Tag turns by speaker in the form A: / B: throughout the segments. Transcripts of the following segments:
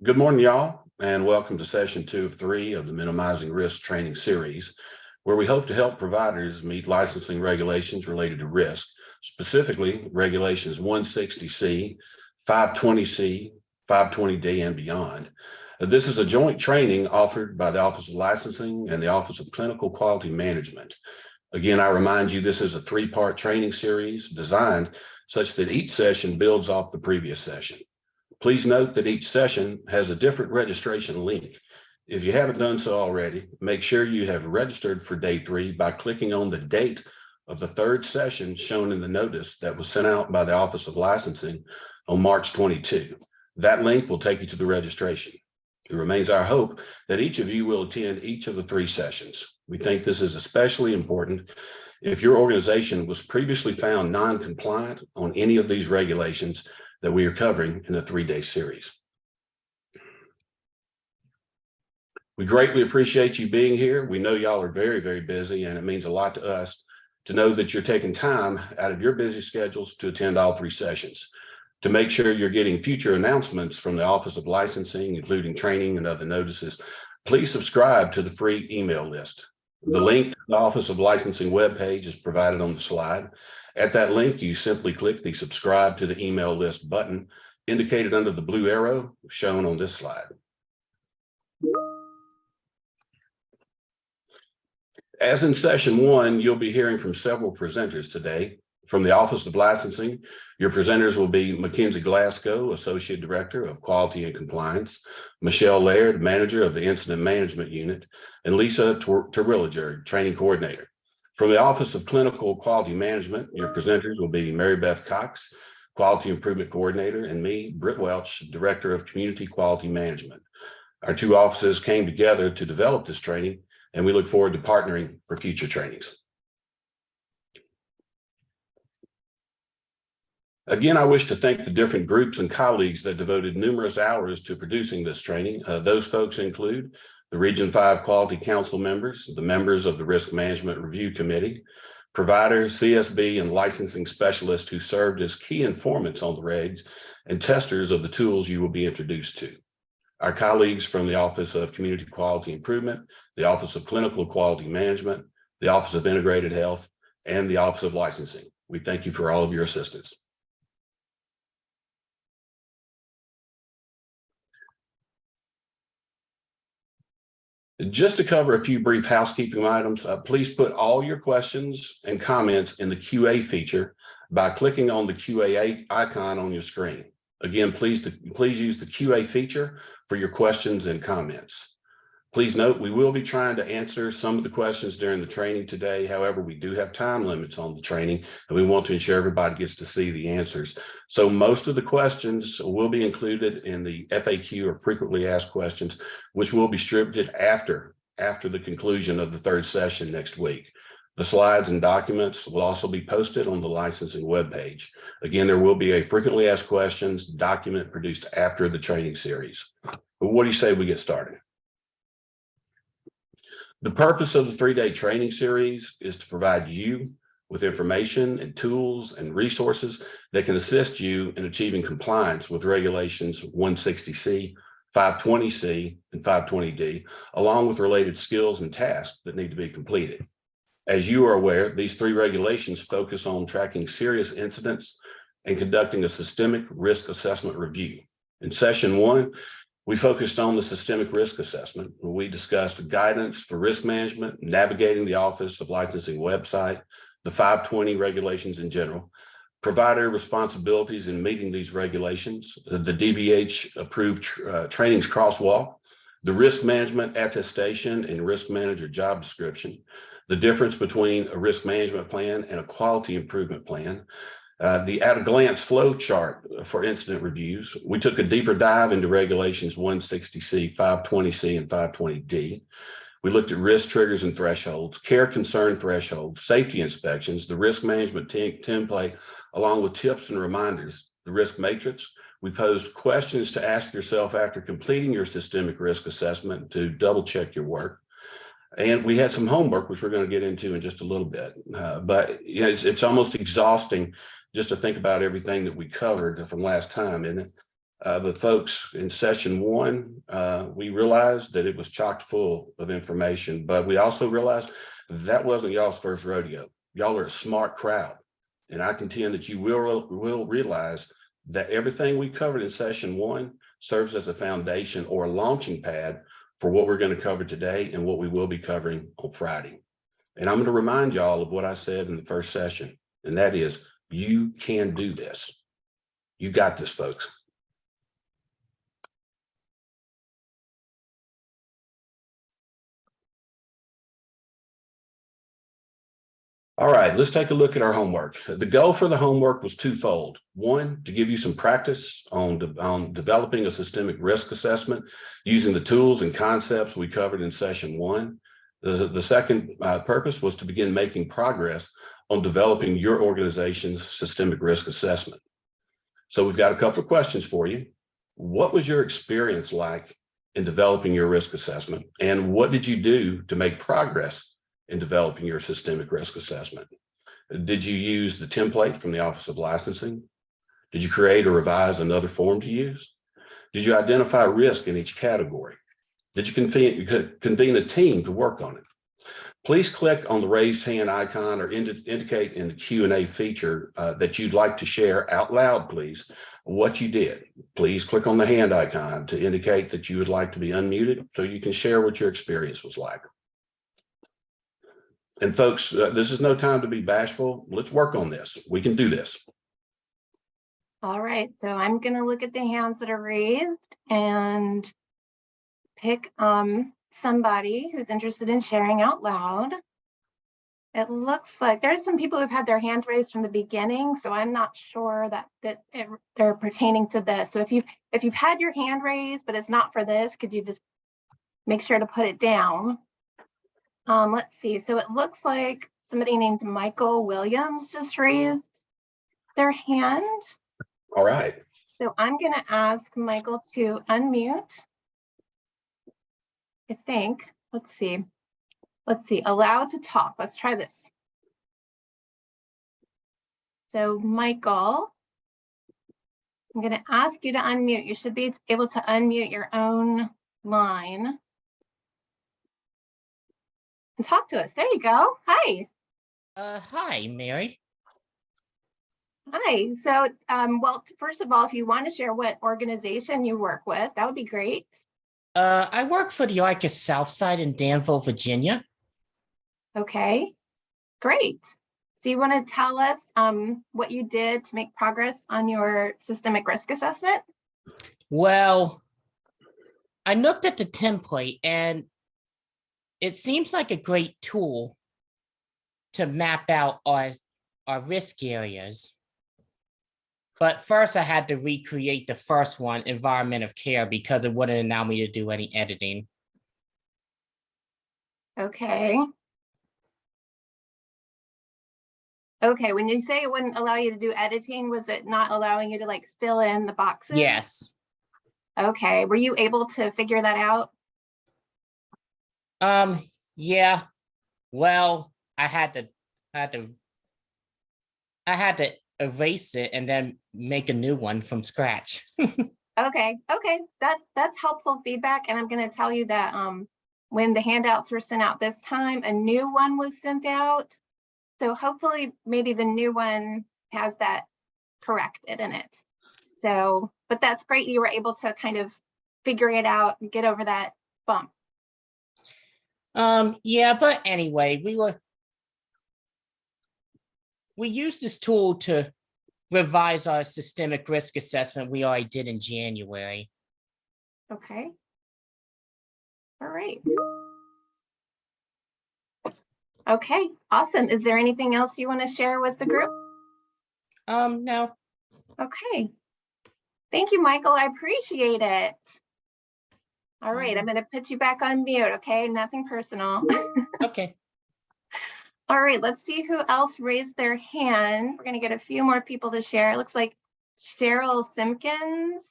A: Good morning, y'all, and welcome to session 2 of 3 of the Minimizing Risk training series, where we hope to help providers meet licensing regulations related to risk, specifically regulations 160C, 520C, 520D, and beyond. This is a joint training offered by the Office of Licensing and the Office of Clinical Quality Management. Again, I remind you, this is a 3-part training series designed such that each session builds off the previous session. Please note that each session has a different registration link. If you haven't done so already, make sure you have registered for day 3 by clicking on the date of the 3rd session shown in the notice that was sent out by the Office of Licensing on March 22. That link will take you to the registration. It remains our hope that each of you will attend each of the 3 sessions. We think this is especially important if your organization was previously found non-compliant on any of these regulations that we are covering in a 3-day series. We greatly appreciate you being here. We know y'all are very, very busy, and it means a lot to us to know that you're taking time out of your busy schedules to attend all 3 sessions. To make sure you're getting future announcements from the Office of Licensing, including training and other notices, please subscribe to the free email list. The link to the Office of Licensing webpage is provided on the slide. At that link, you simply click the subscribe to the email list button indicated under the blue arrow shown on this slide. As in session 1, you'll be hearing from several presenters today. From the Office of Licensing, your presenters will be Mackenzie Glasgow, Associate Director of Quality and Compliance, Michelle Laird, Manager of the Incident Management Unit, and Lisa Terwilliger, Training Coordinator. From the Office of Clinical Quality Management, your presenters will be Mary Beth Cox, Quality Improvement Coordinator, and me, Britt Welch, Director of Community Quality Management. Our 2 offices came together to develop this training, and we look forward to partnering for future trainings. Again, I wish to thank the different groups and colleagues that devoted numerous hours to producing this training. Those folks include the Region 5 Quality Council members, the members of the Risk Management Review Committee, providers, CSB, and licensing specialists who served as key informants on the regs and testers of the tools you will be introduced to. Our colleagues from the Office of Community Quality Improvement, the Office of Clinical Quality Management, the Office of Integrated Health, and the Office of Licensing. We thank you for all of your assistance. Just to cover a few brief housekeeping items, please put all your questions and comments in the QA feature by clicking on the QA icon on your screen. Again, please use the QA feature for your questions and comments. Please note, we will be trying to answer some of the questions during the training today. However, we do have time limits on the training, and we want to ensure everybody gets to see the answers. So most of the questions will be included in the FAQ, or frequently asked questions, which will be distributed after the conclusion of the 3rd session next week. The slides and documents will also be posted on the licensing webpage. Again, there will be a frequently asked questions document produced after the training series. But what do you say we get started? The purpose of the 3-day training series is to provide you with information and tools and resources that can assist you in achieving compliance with regulations 160C, 520C, and 520D, along with related skills and tasks that need to be completed. As you are aware, these 3 regulations focus on tracking serious incidents and conducting a systemic risk assessment review. In session 1, we focused on the systemic risk assessment. We discussed guidance for risk management, navigating the Office of Licensing website, the 520 regulations in general, provider responsibilities in meeting these regulations, the DBH approved trainings crosswalk, the risk management attestation and risk manager job description, the difference between a risk management plan and a quality improvement plan, the at-a-glance flow chart for incident reviews. We took a deeper dive into regulations 160C, 520C, and 520D. We looked at risk triggers and thresholds, care concern thresholds, safety inspections, the risk management template, along with tips and reminders, the risk matrix. We posed questions to ask yourself after completing your systemic risk assessment to double check your work. And we had some homework, which we're going to get into in just a little bit. But you know, it's almost exhausting just to think about everything that we covered from last time, isn't it? But folks, in session one, we realized that it was chock full of information, but we also realized that wasn't y'all's first rodeo. Y'all are a smart crowd. And I contend that you will realize that everything we covered in session one serves as a foundation or a launching pad for what we're going to cover today and what we will be covering on Friday. And I'm going to remind y'all of what I said in the first session, and that is, you can do this. You got this, folks. All right, let's take a look at our homework. The goal for the homework was twofold. One, to give you some practice on developing a systemic risk assessment using the tools and concepts we covered in session one. The second purpose was to begin making progress on developing your organization's systemic risk assessment. So we've got a couple of questions for you. What was your experience like in developing your risk assessment? And what did you do to make progress in developing your systemic risk assessment? Did you use the template from the Office of Licensing? Did you create or revise another form to use? Did you identify risk in each category? Did you convene a team to work on it? Please click on the raised hand icon or indicate in the Q&A feature that you'd like to share out loud, please, what you did. Please click on the hand icon to indicate that you would like to be unmuted so you can share what your experience was like. And folks, this is no time to be bashful. Let's work on this. We can do this.
B: All right, so I'm going to look at the hands that are raised and pick somebody who's interested in sharing out loud. It looks like there's some people who've had their hand raised from the beginning, so I'm not sure that they're pertaining to this. So if you've had your hand raised, but it's not for this, could you just make sure to put it down? Let's see. So it looks like somebody named Michael Williams just raised their hand.
A: All right.
B: So I'm going to ask Michael to unmute. I think. Let's see. Allow to talk. Let's try this. So Michael, I'm going to ask you to unmute. You should be able to unmute your own line and talk to us. There you go. Hi.
C: Hi, Mary.
B: Hi. So, well, first of all, if you want to share what organization you work with, that would be great.
C: I work for the Arcus Southside in Danville, Virginia.
B: Okay, great. So you want to tell us what you did to make progress on your systemic risk assessment?
C: Well, I looked at the template and it seems like a great tool to map out our risk areas. But first I had to recreate the first one, environment of care, because it wouldn't allow me to do any editing.
B: Okay. Okay, when you say it wouldn't allow you to do editing, was it not allowing you to like fill in the boxes?
C: Yes.
B: Okay, were you able to figure that out?
C: Yeah. Well, I had to erase it and then make a new one from scratch.
B: Okay, that's helpful feedback. And I'm going to tell you that when the handouts were sent out this time, a new one was sent out. So hopefully maybe the new one has that corrected in it. So, but that's great. You were able to kind of figure it out and get over that bump.
C: Yeah, but anyway, we used this tool to revise our systemic risk assessment we already did in January.
B: Okay. All right. Okay, awesome. Is there anything else you want to share with the group?
C: No.
B: Okay. Thank you, Michael. I appreciate it. All right, I'm going to put you back on mute, okay? Nothing personal.
C: Okay.
B: All right, let's see who else raised their hand. We're going to get a few more people to share. It looks like Cheryl Simpkins.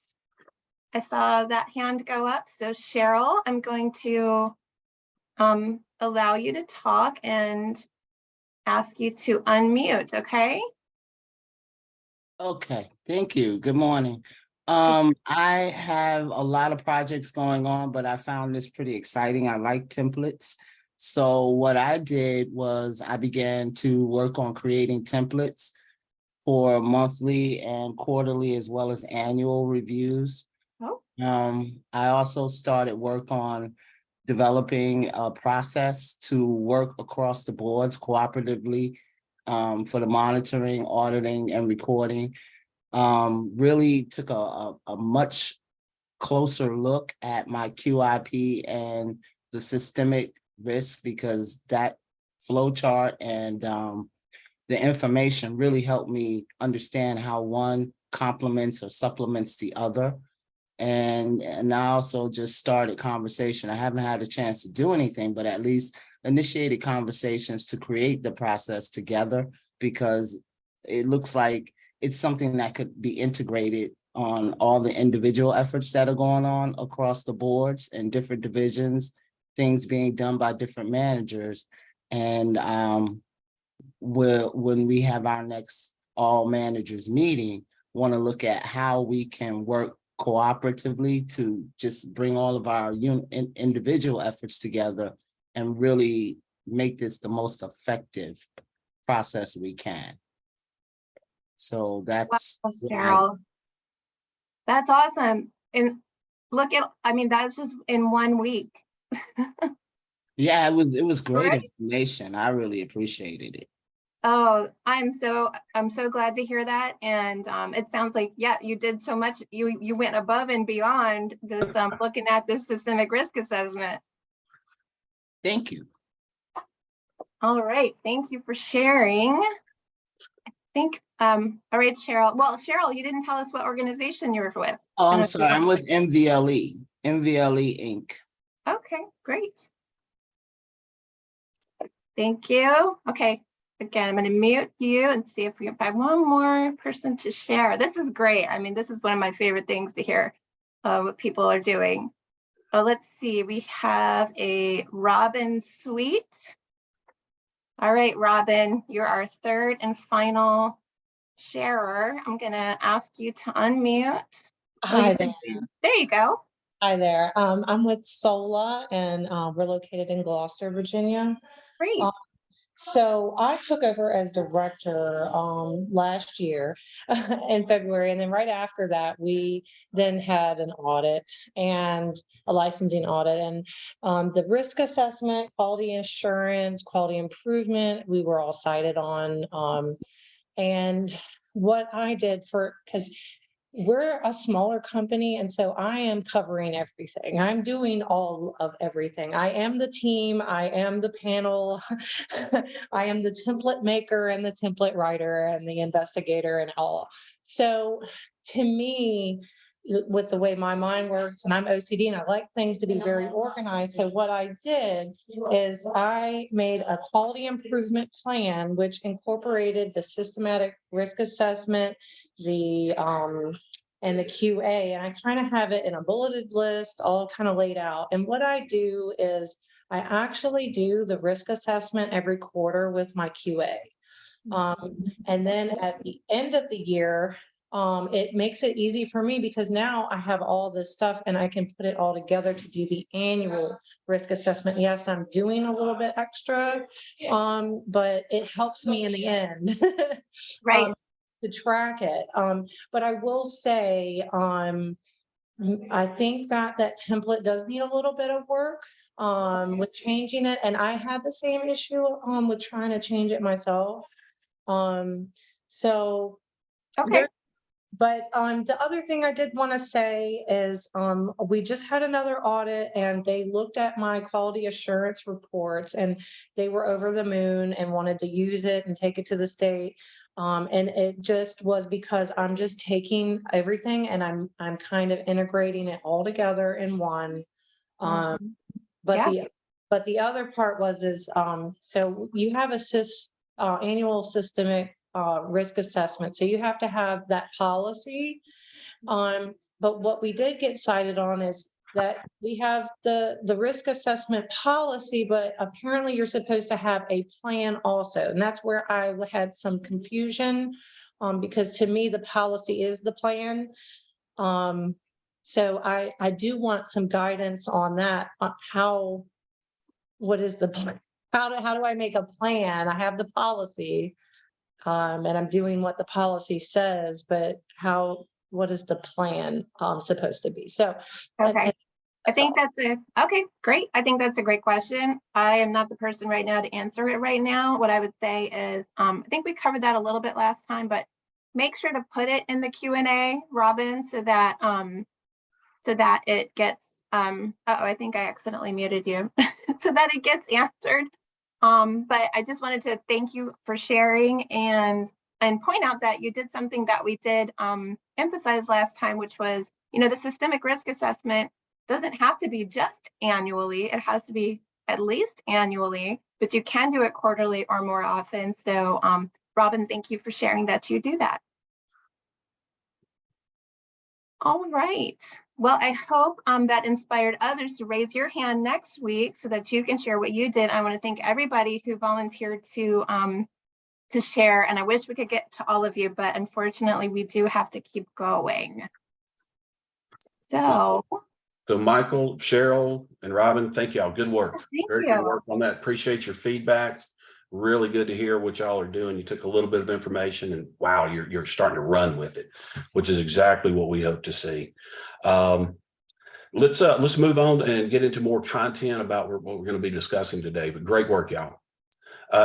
B: I saw that hand go up. So Cheryl, I'm going to allow you to talk and ask you to unmute, okay?
D: Okay, thank you. Good morning. I have a lot of projects going on, but I found this pretty exciting. I like templates. So what I did was I began to work on creating templates for monthly and quarterly as well as annual reviews.
B: Oh.
D: I also started work on developing a process to work across the boards cooperatively for the monitoring, auditing, and recording. Really took a much closer look at my QIP and the systemic risk, because that flow chart and the information really helped me understand how one complements or supplements the other. And I also just started conversation. I haven't had a chance to do anything, but at least initiated conversations to create the process together, because it looks like it's something that could be integrated on all the individual efforts that are going on across the boards and different divisions, things being done by different managers. And when we have our next all managers meeting, want to look at how we can work cooperatively to just bring all of our individual efforts together and really make this the most effective process we can. So that's
B: Wow, Cheryl. That's awesome. And look at, I mean, that's just in 1 week.
D: yeah, it was great
B: Right?
D: information. I really appreciated it.
B: Oh, I'm so glad to hear that. And it sounds like, yeah, you did so much. You went above and beyond just looking at this systemic risk assessment.
D: Thank you.
B: All right, thank you for sharing. I think, all right, Cheryl. Well, Cheryl, you didn't tell us what organization you were with.
D: Oh,
B: I
D: I'm
B: don't
D: sorry. I'm with MVLE Inc.
B: Okay, great. Thank you. Okay, again, I'm going to mute you and see if we can find one more person to share. This is great. I mean, this is one of my favorite things to hear what people are doing. Let's see, we have a Robin Sweet. All right, Robin, you're our third and final sharer. I'm going to ask you to unmute.
E: Hi there.
B: There you go.
E: Hi there. I'm with SOLA, and we're located in Gloucester, Virginia.
B: Great.
E: So I took over as director last year in February, and then right after that, we then had an audit and a licensing audit, and the risk assessment, quality assurance, quality improvement, we were all cited on. And what I did because we're a smaller company, and so I am covering everything. I'm doing all of everything. I am the team, I am the panel, I am the template maker and the template writer and the investigator and all. So to me, with the way my mind works, and I'm OCD and I like things to be very organized. So what I did is I made a quality improvement plan, which incorporated the systematic risk assessment, and the QA, and I kind of have it in a bulleted list, all kind of laid out. And what I do is I actually do the risk assessment every quarter with my QA. And then at the end of the year, it makes it easy for me because now I have all this stuff and I can put it all together to do the annual risk assessment. Yes, I'm doing a little bit extra, but it helps me in the end.
B: Right.
E: To track it. But I will say, I think that template does need a little bit of work with changing it. And I had the same issue with trying to change it myself. So
B: Okay.
E: But the other thing I did want to say is we just had another audit and they looked at my quality assurance reports and they were over the moon and wanted to use it and take it to the state. And it just was because I'm just taking everything and I'm kind of integrating it all together in one. But the other part was so you have a annual systemic risk assessment. So you have to have that policy. But what we did get cited on is that we have the risk assessment policy, but apparently you're supposed to have a plan also. And that's where I had some confusion because to me, the policy is the plan. So I do want some guidance on that, on what is the plan? How do I make a plan? I have the policy, and I'm doing what the policy says, but what is the plan, supposed to be? So.
B: Okay. I
E: that's
B: think
E: all.
B: that's okay, great. I think that's a great question. I am not the person right now to answer it right now. What I would say is, I think we covered that a little bit last time, but make sure to put it in the Q&A, Robin, so that it gets, I think I accidentally muted you, so that it gets answered. But I just wanted to thank you for sharing and point out that you did something that we did emphasize last time, which was, the systemic risk assessment doesn't have to be just annually. It has to be at least annually, but you can do it quarterly or more often. So Robin, thank you for sharing that you do that. All right. Well, I hope that inspired others to raise your hand next week so that you can share what you did. I want to thank everybody who volunteered to share, and I wish we could get to all of you, but unfortunately we do have to keep going. So
A: Michael, Cheryl, and Robin, thank y'all. Good work.
B: Thank
A: Very
B: you.
A: good work on that. Appreciate your feedback. Really good to hear what y'all are doing. You took a little bit of information and wow, you're starting to run with it, which is exactly what we hope to see. Let's move on and get into more content about what we're going to be discussing today. But great work, y'all.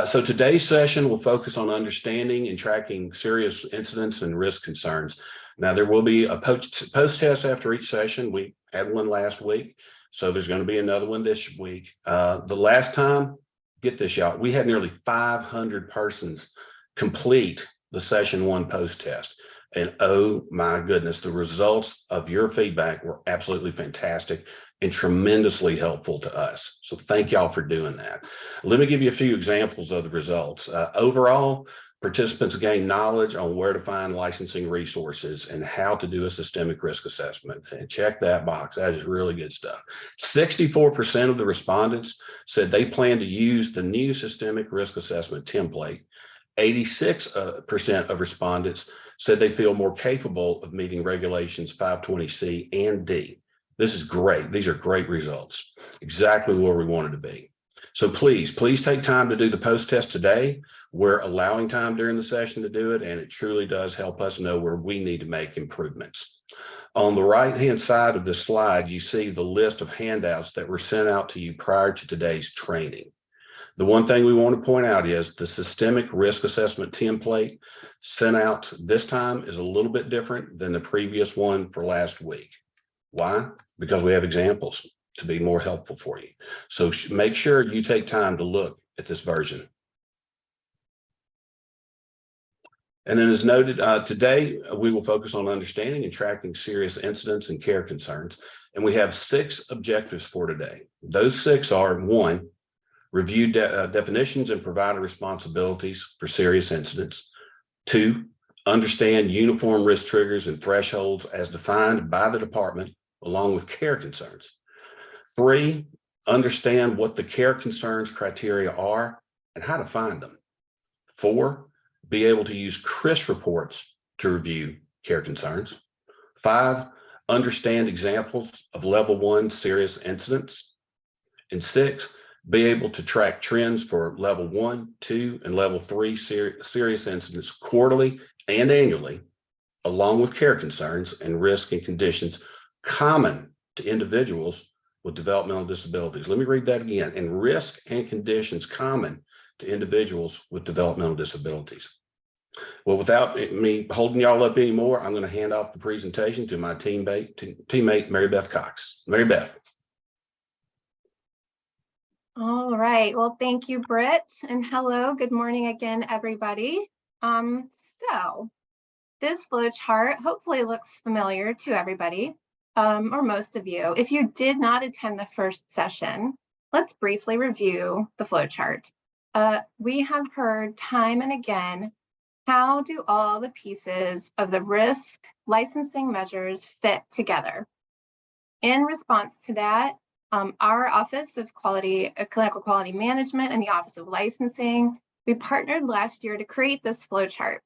A: So today's session will focus on understanding and tracking serious incidents and risk concerns. Now, there will be a post-test after each session. We had one last week, so there's going to be another one this week. The last time, get this, y'all, we had nearly 500 persons complete the session 1 post-test. And oh my goodness, the results of your feedback were absolutely fantastic and tremendously helpful to us. So thank y'all for doing that. Let me give you a few examples of the results. Overall, participants gained knowledge on where to find licensing resources and how to do a systemic risk assessment. And check that box. That is really good stuff. 64% of the respondents said they plan to use the new systemic risk assessment template. 86% of respondents said they feel more capable of meeting regulations 520C and D. This is great. These are great results. Exactly where we wanted to be. So please take time to do the post-test today. We're allowing time during the session to do it, and it truly does help us know where we need to make improvements. On the right-hand side of the slide, you see the list of handouts that were sent out to you prior to today's training. The one thing we want to point out is the systemic risk assessment template sent out this time is a little bit different than the previous one for last week. Why? Because we have examples to be more helpful for you. So make sure you take time to look at this version. And then as noted, today we will focus on understanding and tracking serious incidents and care concerns. And we have 6 objectives for today. Those 6 are: 1, review definitions and provider responsibilities for serious incidents. 2, understand uniform risk triggers and thresholds as defined by the department, along with care concerns. 3, understand what the care concerns criteria are and how to find them. 4, be able to use CRIS reports to review care concerns. 5, understand examples of level 1 serious incidents. And 6, be able to track trends for level 1, 2, and level 3 serious incidents quarterly and annually, along with care concerns and risk and conditions common to individuals with developmental disabilities. Let me read that again. And risk and conditions common to individuals with developmental disabilities. Well, without me holding y'all up anymore, I'm going to hand off the presentation to my teammate, Mary Beth Cox. Mary Beth.
B: All right. Well, thank you, Britt. And hello, good morning again, everybody. So this flow chart hopefully looks familiar to everybody, or most of you. If you did not attend the first session, let's briefly review the flow chart. We have heard time and again, how do all the pieces of the risk licensing measures fit together? In response to that, our Office of Clinical Quality Management and the Office of Licensing, we partnered last year to create this flow chart.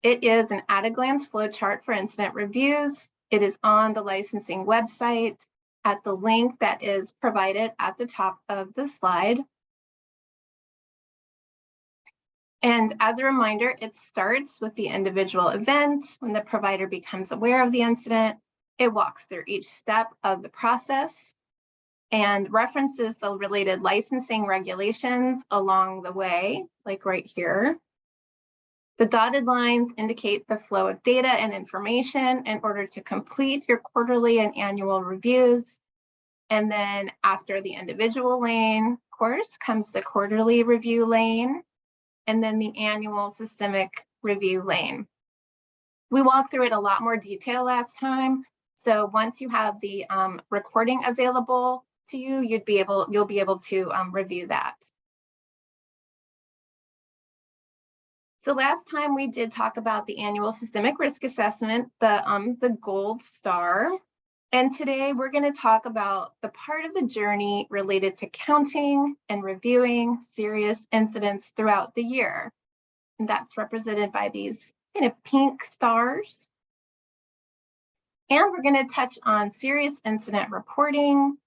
B: It is an at-a-glance flow chart for incident reviews. It is on the licensing website at the link that is provided at the top of the slide. And as a reminder, it starts with the individual event. When the provider becomes aware of the incident, it walks through each step of the process and references the related licensing regulations along the way, like right here. The dotted lines indicate the flow of data and information in order to complete your quarterly and annual reviews. And then after the individual lane course comes the quarterly review lane, and then the annual systemic review lane. We walked through it a lot more detail last time. So once you have the recording available to you, you'll be able to review that. So last time we did talk about the annual systemic risk assessment, the gold star. And today we're going to talk about the part of the journey related to counting and reviewing serious incidents throughout the year. And that's represented by these kind of pink stars. And we're going to touch on serious incident reporting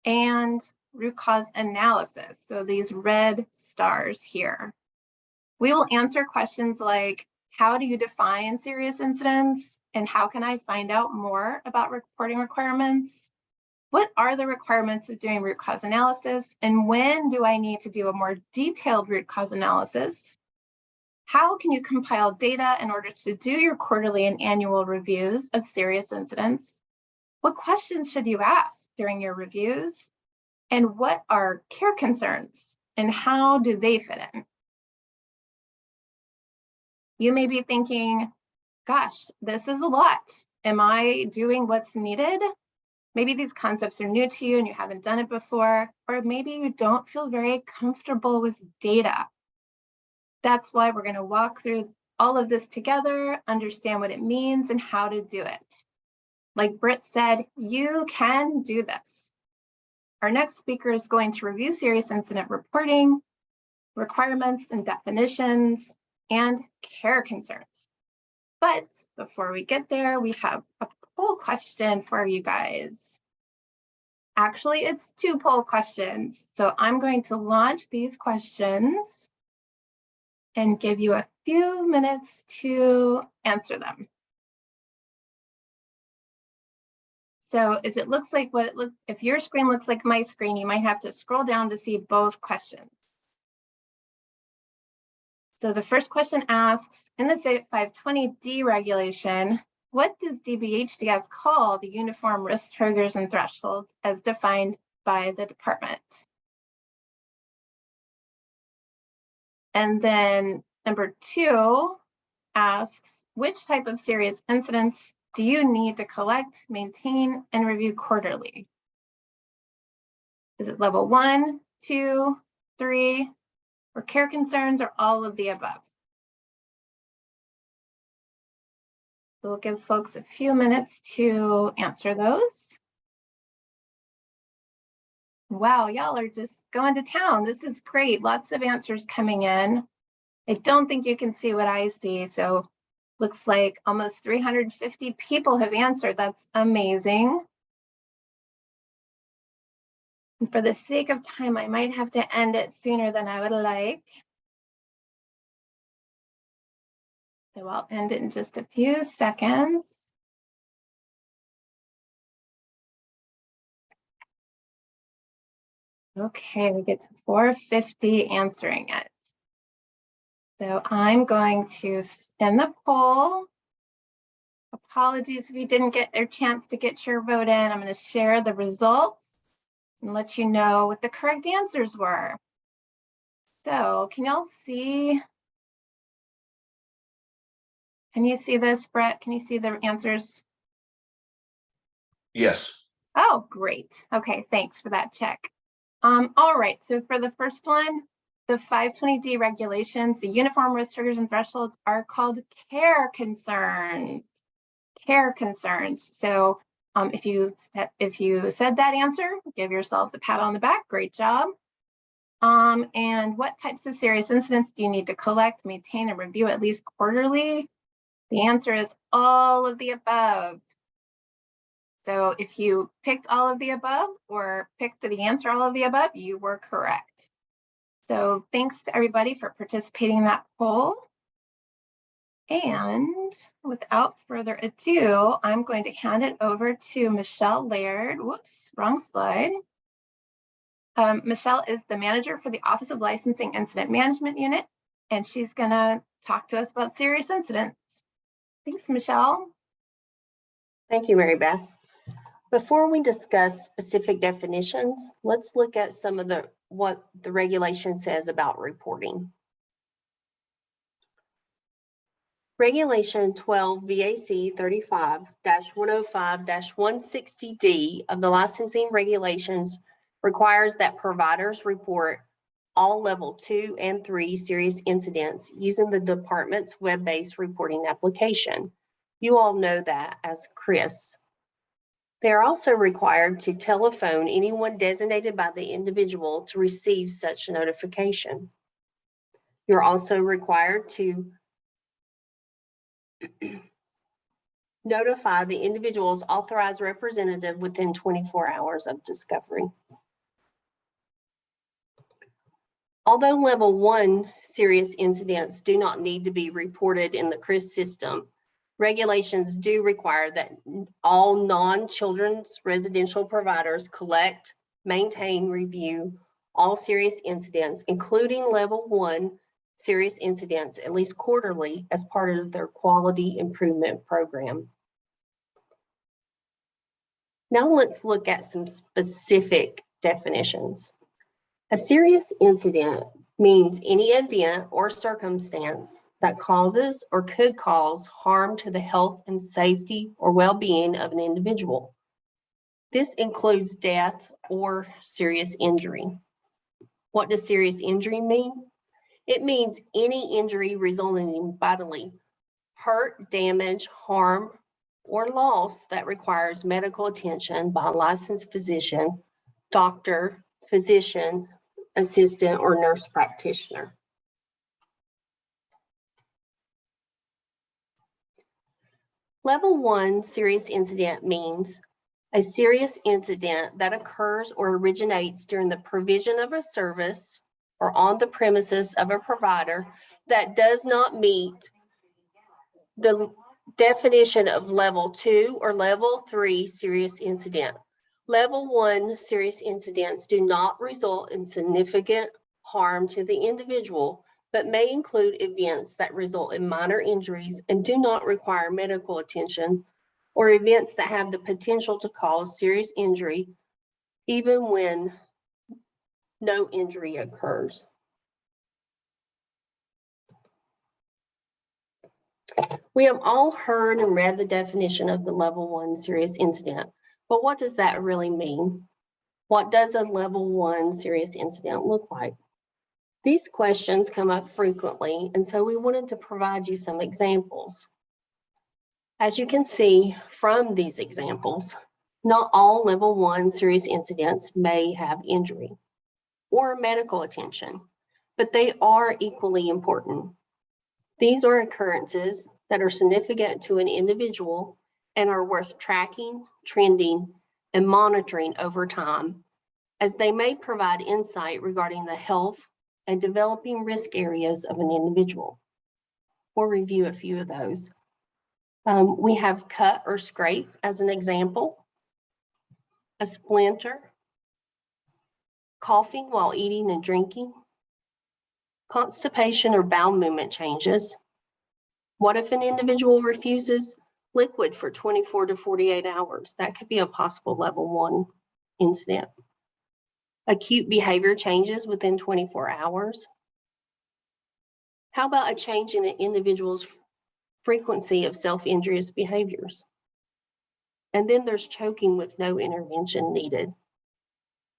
B: and root cause analysis. So these red stars here. We will answer questions like, how do you define serious incidents? And how can I find out more about reporting requirements? What are the requirements of doing root cause analysis? And when do I need to do a more detailed root cause analysis? How can you compile data in order to do your quarterly and annual reviews of serious incidents? What questions should you ask during your reviews? And what are care concerns and how do they fit in? You may be thinking, gosh, this is a lot. Am I doing what's needed? Maybe these concepts are new to you and you haven't done it before, or maybe you don't feel very comfortable with data. That's why we're going to walk through all of this together, understand what it means and how to do it. Like Britt said, you can do this. Our next speaker is going to review serious incident reporting, requirements and definitions, and care concerns. But before we get there, we have a poll question for you guys. Actually, it's 2 poll questions. So I'm going to launch these questions and give you a few minutes to answer them. So if it looks like if your screen looks like my screen, you might have to scroll down to see both questions. So the first question asks, in the 520D regulation, what does DBHDS call the uniform risk triggers and thresholds as defined by the department? And then number 2 asks, which type of serious incidents do you need to collect, maintain, and review quarterly? Is it level 1, 2, 3, or care concerns, or all of the above? So we'll give folks a few minutes to answer those. Wow, y'all are just going to town. This is great. Lots of answers coming in. I don't think you can see what I see. So looks like almost 350 people have answered. That's amazing. And for the sake of time, I might have to end it sooner than I would like. So I'll end it in just a few seconds. Okay, we get to 450 answering it. So I'm going to end the poll. Apologies if you didn't get their chance to get your vote in. I'm going to share the results and let you know what the correct answers were. So can y'all see? Can you see this, Brett? Can you see the answers?
A: Yes.
B: Oh, great. Okay, thanks for that check. All right, so for the first one, the 520D regulations, the uniform risk triggers and thresholds are called care concerns. Care concerns. So if you said that answer, give yourself the pat on the back. Great job. And what types of serious incidents do you need to collect, maintain, and review at least quarterly? The answer is all of the above. So if you picked all of the above or picked the answer all of the above, you were correct. So thanks to everybody for participating in that poll. And without further ado, I'm going to hand it over to Michelle Laird. Whoops, wrong slide. Michelle is the manager for the Office of Licensing Incident Management Unit, and she's going to talk to us about serious incidents. Thanks, Michelle.
F: Thank you, Mary Beth. Before we discuss specific definitions, let's look at some of what the regulation says about reporting. Regulation 12 VAC 35-105-160D of the licensing regulations requires that providers report all level 2 and 3 serious incidents using the department's web-based reporting application. You all know that as CRIS. They are also required to telephone anyone designated by the individual to receive such notification. You're also required to notify the individual's authorized representative within 24 hours of discovery. Although level 1 serious incidents do not need to be reported in the CRIS system, regulations do require that all non-children's residential providers collect, maintain, review all serious incidents, including level 1 serious incidents, at least quarterly as part of their quality improvement program. Now let's look at some specific definitions. A serious incident means any event or circumstance that causes or could cause harm to the health and safety or well-being of an individual. This includes death or serious injury. What does serious injury mean? It means any injury resulting in bodily hurt, damage, harm, or loss that requires medical attention by a licensed physician, doctor, physician, assistant, or nurse practitioner. Level 1 serious incident means a serious incident that occurs or originates during the provision of a service or on the premises of a provider that does not meet the definition of level 2 or level 3 serious incident. Level 1 serious incidents do not result in significant harm to the individual, but may include events that result in minor injuries and do not require medical attention, or events that have the potential to cause serious injury, even when no injury occurs. We have all heard and read the definition of the level 1 serious incident, but what does that really mean? What does a level 1 serious incident look like? These questions come up frequently, and so we wanted to provide you some examples. As you can see from these examples, not all level 1 serious incidents may have injury or medical attention, but they are equally important. These are occurrences that are significant to an individual and are worth tracking, trending, and monitoring over time, as they may provide insight regarding the health and developing risk areas of an individual. We'll review a few of those. We have cut or scrape as an example, a splinter, coughing while eating and drinking, constipation or bowel movement changes. What if an individual refuses liquid for 24 to 48 hours? That could be a possible level 1 incident. Acute behavior changes within 24 hours. How about a change in an individual's frequency of self-injurious behaviors? And then there's choking with no intervention needed.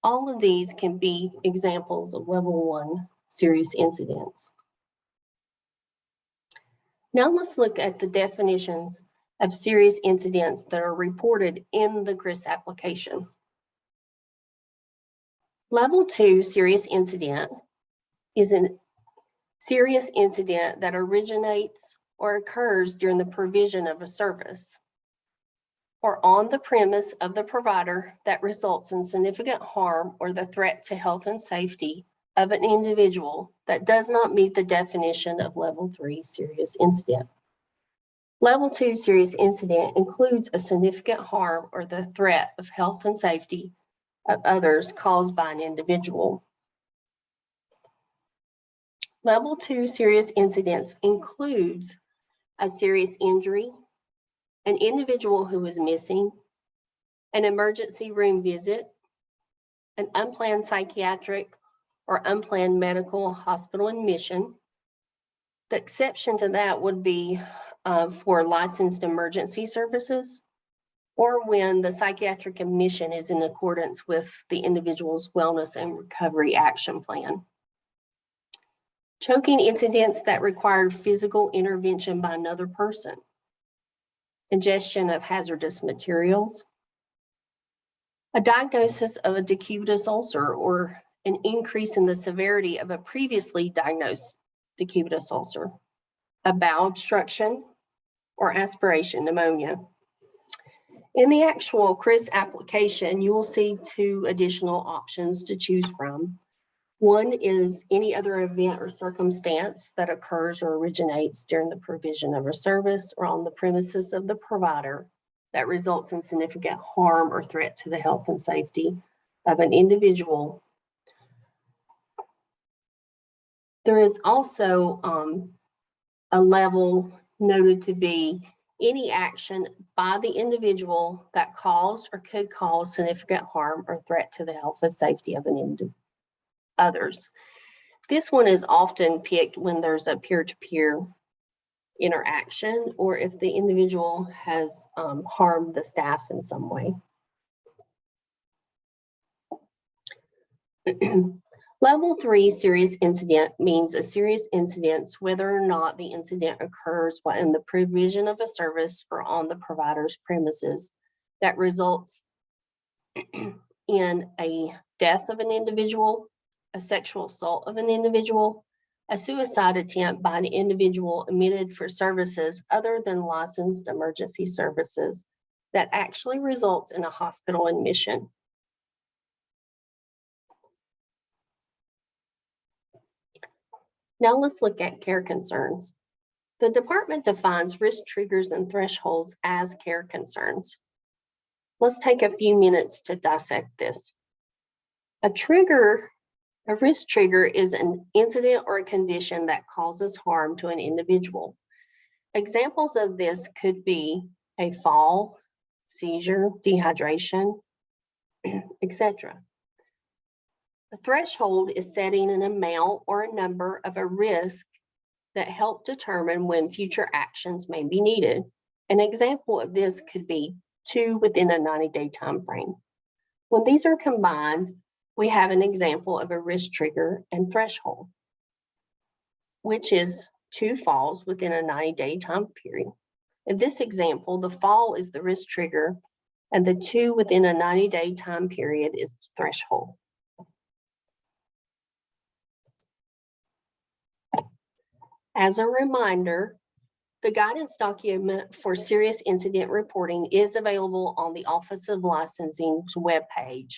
F: All of these can be examples of level 1 serious incidents. Now let's look at the definitions of serious incidents that are reported in the CRIS application. Level 2 serious incident is a serious incident that originates or occurs during the provision of a service or on the premise of the provider that results in significant harm or the threat to health and safety of an individual that does not meet the definition of level 3 serious incident. Level 2 serious incident includes a significant harm or the threat of health and safety of others caused by an individual. Level 2 serious incidents includes a serious injury, an individual who is missing, an emergency room visit, an unplanned psychiatric or unplanned medical hospital admission. The exception to that would be for licensed emergency services, or when the psychiatric admission is in accordance with the individual's wellness and recovery action plan. Choking incidents that required physical intervention by another person. Ingestion of hazardous materials. A diagnosis of a decubitus ulcer or an increase in the severity of a previously diagnosed decubitus ulcer. A bowel obstruction or aspiration pneumonia. In the actual CRIS application, you will see 2 additional options to choose from. One is any other event or circumstance that occurs or originates during the provision of a service or on the premises of the provider that results in significant harm or threat to the health and safety of an individual. There is also a level noted to be any action by the individual that caused or could cause significant harm or threat to the health and safety of others. This one is often picked when there's a peer-to-peer interaction or if the individual has harmed the staff in some way. Level 3 serious incident means a serious incident whether or not the incident occurs while in the provision of a service or on the provider's premises that results in a death of an individual, a sexual assault of an individual, a suicide attempt by an individual admitted for services other than licensed emergency services that actually results in a hospital admission. Now let's look at care concerns. The department defines risk triggers and thresholds as care concerns. Let's take a few minutes to dissect this. A risk trigger is an incident or a condition that causes harm to an individual. Examples of this could be a fall, seizure, dehydration, etc. The threshold is setting an amount or a number of a risk that help determine when future actions may be needed. An example of this could be 2 within a 90-day time frame. When these are combined, we have an example of a risk trigger and threshold, which is 2 falls within a 90-day time period. In this example, the fall is the risk trigger and the 2 within a 90-day time period is the threshold. As a reminder, the guidance document for serious incident reporting is available on the Office of Licensing's webpage,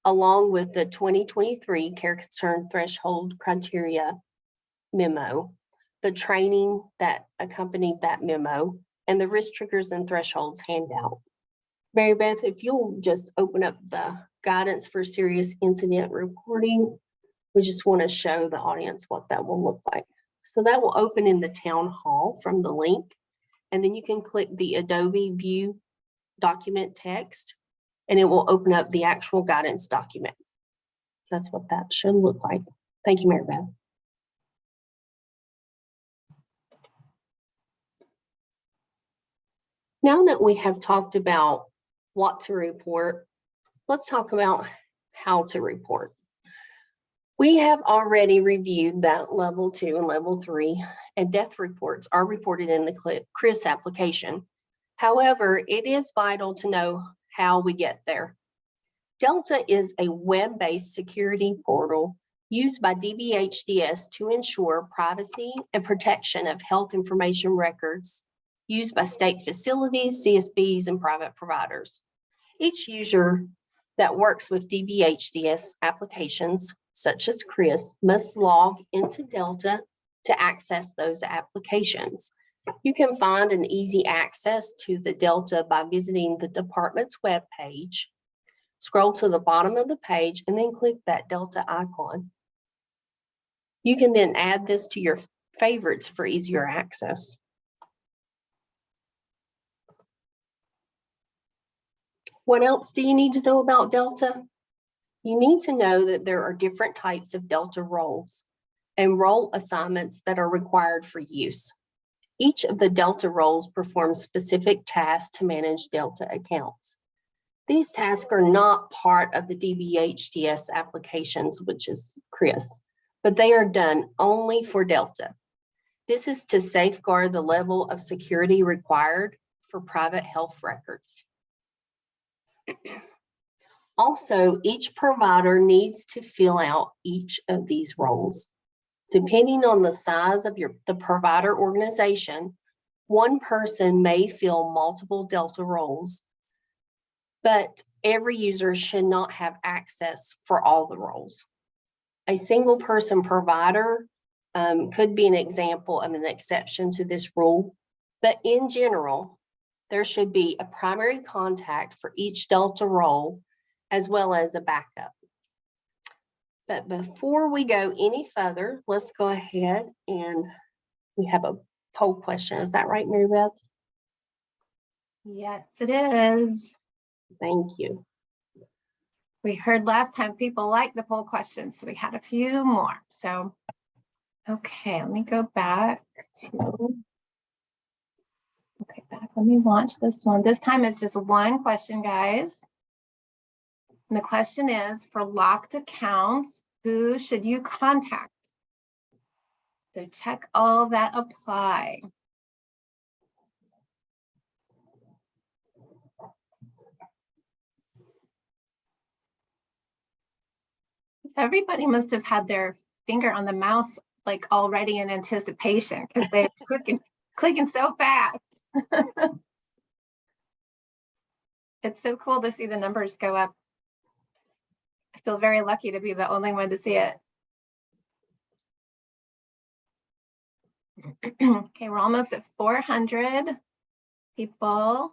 F: along with the 2023 Care Concern Threshold Criteria memo, the training that accompanied that memo, and the risk triggers and thresholds handout. Mary Beth, if you'll just open up the guidance for serious incident reporting, we just want to show the audience what that will look like. So that will open in the town hall from the link, and then you can click the Adobe View document text, and it will open up the actual guidance document. That's what that should look like. Thank you, Mary Beth. Now that we have talked about what to report, let's talk about how to report. We have already reviewed that level 2 and level 3, and death reports are reported in the CRIS application. However, it is vital to know how we get there. Delta is a web-based security portal used by DBHDS to ensure privacy and protection of health information records used by state facilities, CSBs, and private providers. Each user that works with DBHDS applications, such as Chris, must log into Delta to access those applications. You can find an easy access to the Delta by visiting the department's webpage. Scroll to the bottom of the page and then click that Delta icon. You can then add this to your favorites for easier access. What else do you need to know about Delta? You need to know that there are different types of Delta roles and role assignments that are required for use. Each of the Delta roles performs specific tasks to manage Delta accounts. These tasks are not part of the DBHDS applications, which is Chris, but they are done only for Delta. This is to safeguard the level of security required for private health records. Also, each provider needs to fill out each of these roles. Depending on the size of the provider organization, one person may fill multiple Delta roles, but every user should not have access for all the roles. A single person provider could be an example of an exception to this rule, but in general, there should be a primary contact for each Delta role, as well as a backup. But before we go any further, let's go ahead and we have a poll question. Is that right, Mary Beth?
B: Yes, it is.
F: Thank you.
B: We heard last time people liked the poll questions, so we had a few more. So, okay, let me go back to, let me launch this one. This time it's just one question, guys. And the question is, for locked accounts, who should you contact? So check all that apply. Everybody must have had their finger on the mouse like already in anticipation because they're clicking so fast. It's so cool to see the numbers go up. I feel very lucky to be the only one to see it. Okay, we're almost at 400 people.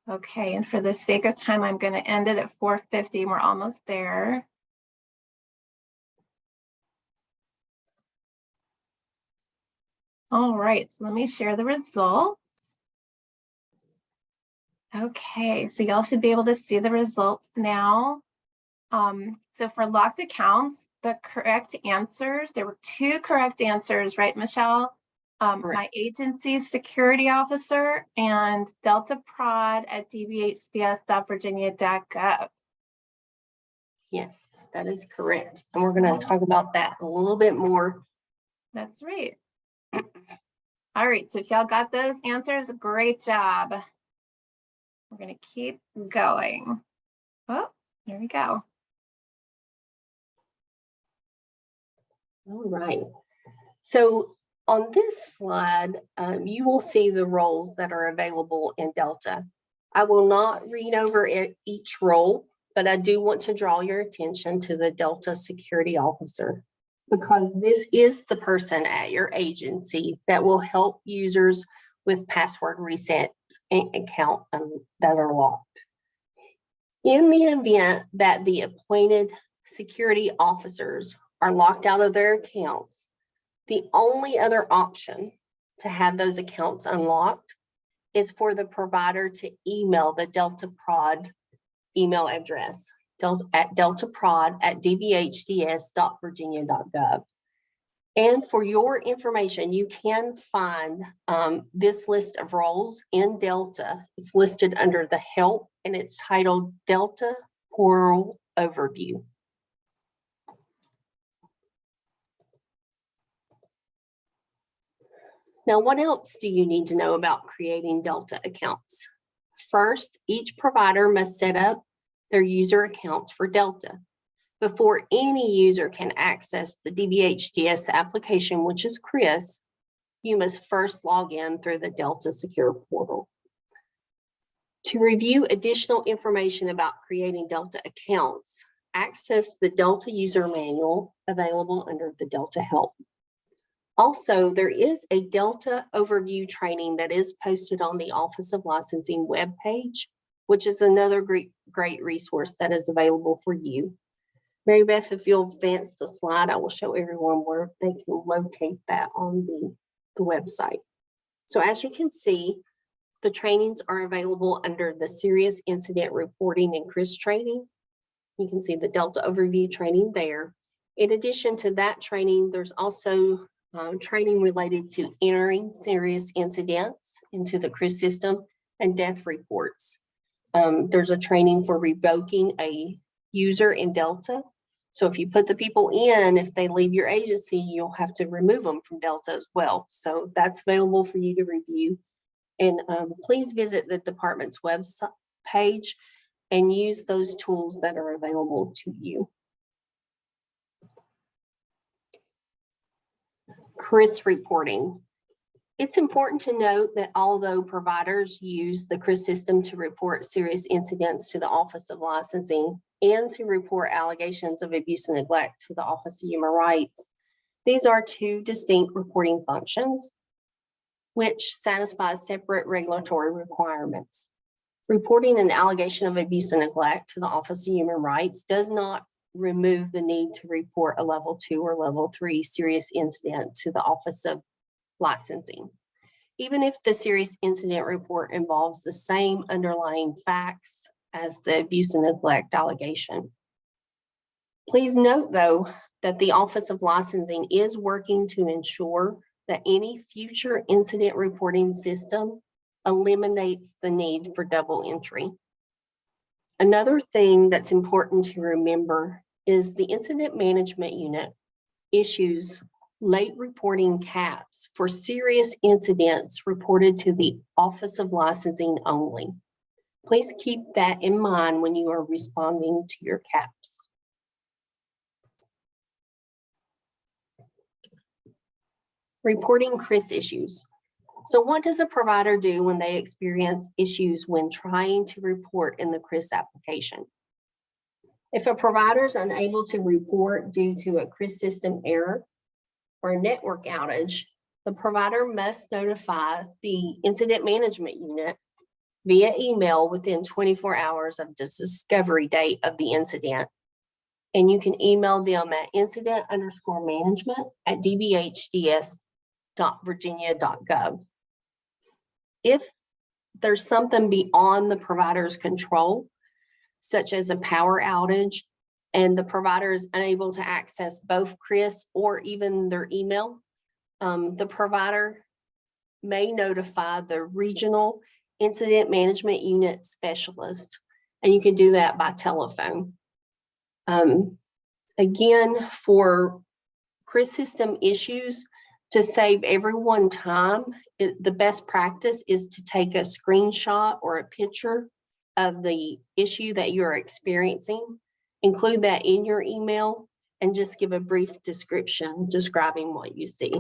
B: Okay, and for the sake of time, I'm going to end it at 450. We're almost there. All right, so let me share the results. Okay, so y'all should be able to see the results now. So for locked accounts, the correct answers, there were 2 correct answers, right, Michelle? My agency's security officer and Delta Prod at dbhds.virginia.gov.
F: Yes, that is correct. And we're going to talk about that a little bit more.
B: That's right. All right, so if y'all got those answers, great job. We're going to keep going. Oh, there we go.
F: All right. So on this slide, you will see the roles that are available in Delta. I will not read over each role, but I do want to draw your attention to the Delta Security Officer, because this is the person at your agency that will help users with password resets and account that are locked. In the event that the appointed security officers are locked out of their accounts, the only other option to have those accounts unlocked is for the provider to email the Delta Prod email address at deltaprod@dbhds.virginia.gov. And for your information, you can find this list of roles in Delta. It's listed under the help and it's titled Delta Portal Overview. Now, what else do you need to know about creating Delta accounts? First, each provider must set up their user accounts for Delta. Before any user can access the DBHDS application, which is Chris, you must first log in through the Delta Secure portal. To review additional information about creating Delta accounts, access the Delta user manual available under the Delta Help. Also, there is a Delta overview training that is posted on the Office of Licensing webpage, which is another great resource that is available for you. Mary Beth, if you'll advance the slide, I will show everyone where they can locate that on the website. So as you can see, the trainings are available under the Serious Incident Reporting and CRIS training. You can see the Delta Overview training there. In addition to that training, there's also training related to entering serious incidents into the CRIS system and death reports. There's a training for revoking a user in Delta. So if you put the people in, if they leave your agency, you'll have to remove them from Delta as well. So that's available for you to review. And please visit the department's website page and use those tools that are available to you. CRIS reporting. It's important to note that although providers use the CRIS system to report serious incidents to the Office of Licensing and to report allegations of abuse and neglect to the Office of Human Rights, these are two distinct reporting functions which satisfy separate regulatory requirements. Reporting an allegation of abuse and neglect to the Office of Human Rights does not remove the need to report a level 2 or level 3 serious incident to the Office of Licensing, even if the serious incident report involves the same underlying facts as the abuse and neglect allegation. Please note, though, that the Office of Licensing is working to ensure that any future incident reporting system eliminates the need for double entry. Another thing that's important to remember is the Incident Management Unit issues late reporting caps for serious incidents reported to the Office of Licensing only. Please keep that in mind when you are responding to your caps. Reporting CRIS issues. So what does a provider do when they experience issues when trying to report in the CRIS application? If a provider is unable to report due to a CRIS system error or a network outage, the provider must notify the Incident Management Unit via email within 24 hours of the discovery date of the incident. And you can email them at incident_management@dbhds.virginia.gov. If there's something beyond the provider's control, such as a power outage, and the provider is unable to access both CRIS or even their email, the provider may notify the regional Incident Management Unit specialist, and you can do that by telephone. Again, for CRIS system issues, to save everyone time, the best practice is to take a screenshot or a picture of the issue that you're experiencing, include that in your email, and just give a brief description describing what you see.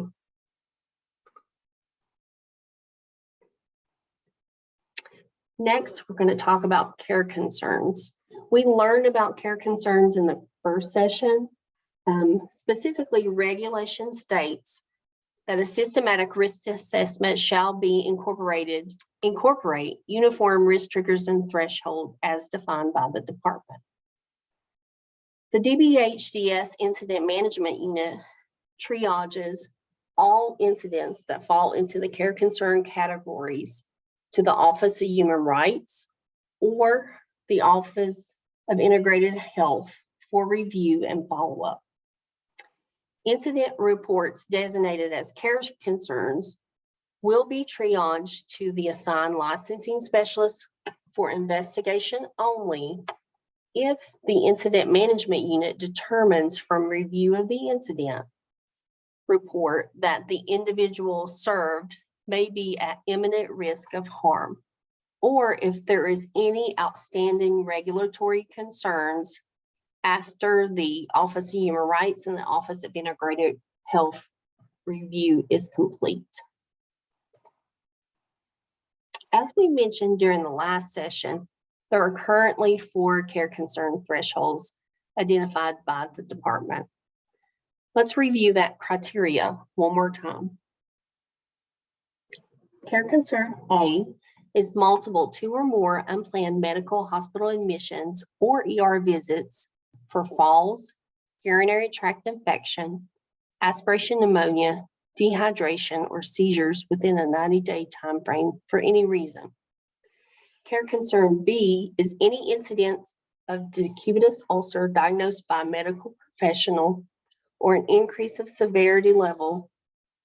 F: Next, we're going to talk about care concerns. We learned about care concerns in the first session. Specifically, regulation states that a systematic risk assessment shall be incorporate uniform risk triggers and threshold as defined by the department. The DBHDS Incident Management Unit triages all incidents that fall into the care concern categories to the Office of Human Rights or the Office of Integrated Health for review and follow-up. Incident reports designated as care concerns will be triaged to the assigned licensing specialist for investigation only if the Incident Management Unit determines from review of the incident report that the individual served may be at imminent risk of harm, or if there is any outstanding regulatory concerns after the Office of Human Rights and the Office of Integrated Health review is complete. As we mentioned during the last session, there are currently 4 care concern thresholds identified by the department. Let's review that criteria one more time. Care concern A is multiple 2 or more unplanned medical hospital admissions or ER visits for falls, urinary tract infection, aspiration pneumonia, dehydration, or seizures within a 90-day time frame for any reason. Care concern B is any incident of decubitus ulcer diagnosed by a medical professional or an increase of severity level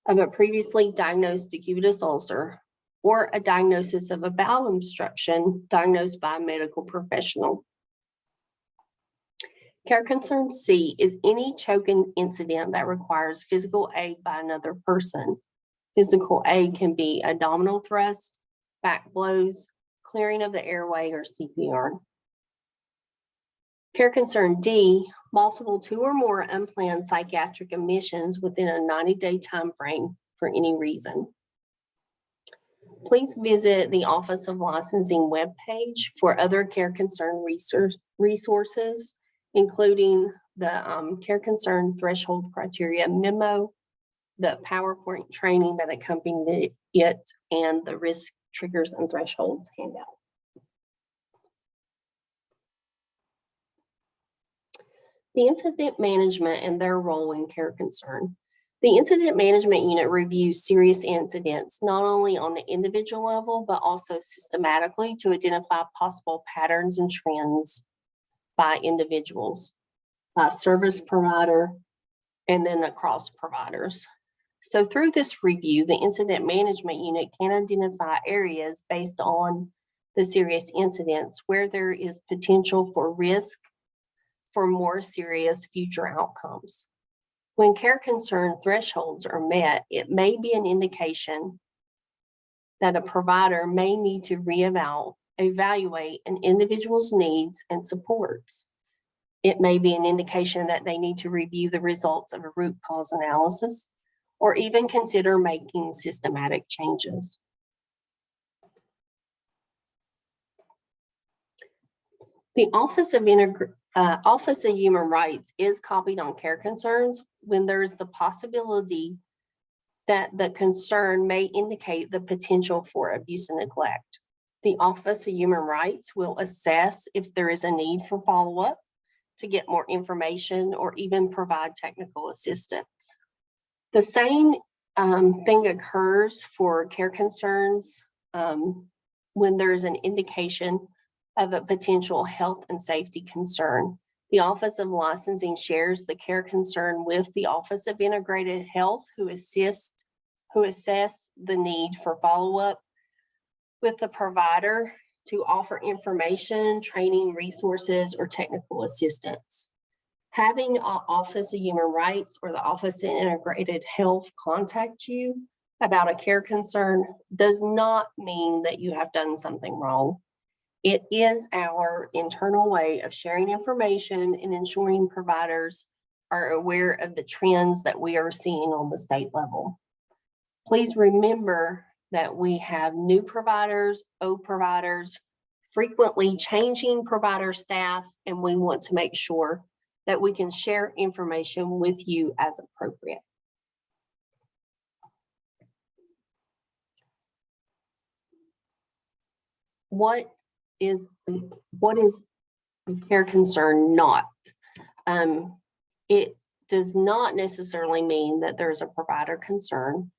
F: of a previously diagnosed decubitus ulcer or a diagnosis of a bowel obstruction diagnosed by a medical professional. Care concern C is any choking incident that requires physical aid by another person. Physical aid can be abdominal thrust, back blows, clearing of the airway, or CPR. Care concern D, multiple 2 or more unplanned psychiatric admissions within a 90-day time frame for any reason. Please visit the Office of Licensing webpage for other care concern resources, including the care concern threshold criteria memo, the PowerPoint training that accompanied it, and the risk triggers and thresholds handout. The incident management and their role in care concern. The incident management unit reviews serious incidents, not only on the individual level, but also systematically to identify possible patterns and trends by individuals, service provider, and then across providers. So through this review, the incident management unit can identify areas based on the serious incidents where there is potential for risk for more serious future outcomes. When care concern thresholds are met, it may be an indication that a provider may need to evaluate an individual's needs and supports. It may be an indication that they need to review the results of a root cause analysis or even consider making systematic changes. The Office of Human Rights is copied on care concerns when there is the possibility that the concern may indicate the potential for abuse and neglect. The Office of Human Rights will assess if there is a need for follow-up to get more information or even provide technical assistance. The same thing occurs for care concerns when there's an indication of a potential health and safety concern. The Office of Licensing shares the care concern with the Office of Integrated Health, who assess the need for follow-up with the provider to offer information, training, resources, or technical assistance. Having an Office of Human Rights or the Office of Integrated Health contact you about a care concern does not mean that you have done something wrong. It is our internal way of sharing information and ensuring providers are aware of the trends that we are seeing on the state level. Please remember that we have new providers, old providers, frequently changing provider staff, and we want to make sure that we can share information with you as appropriate. What is a care concern not? It does not necessarily mean that there's a provider concern.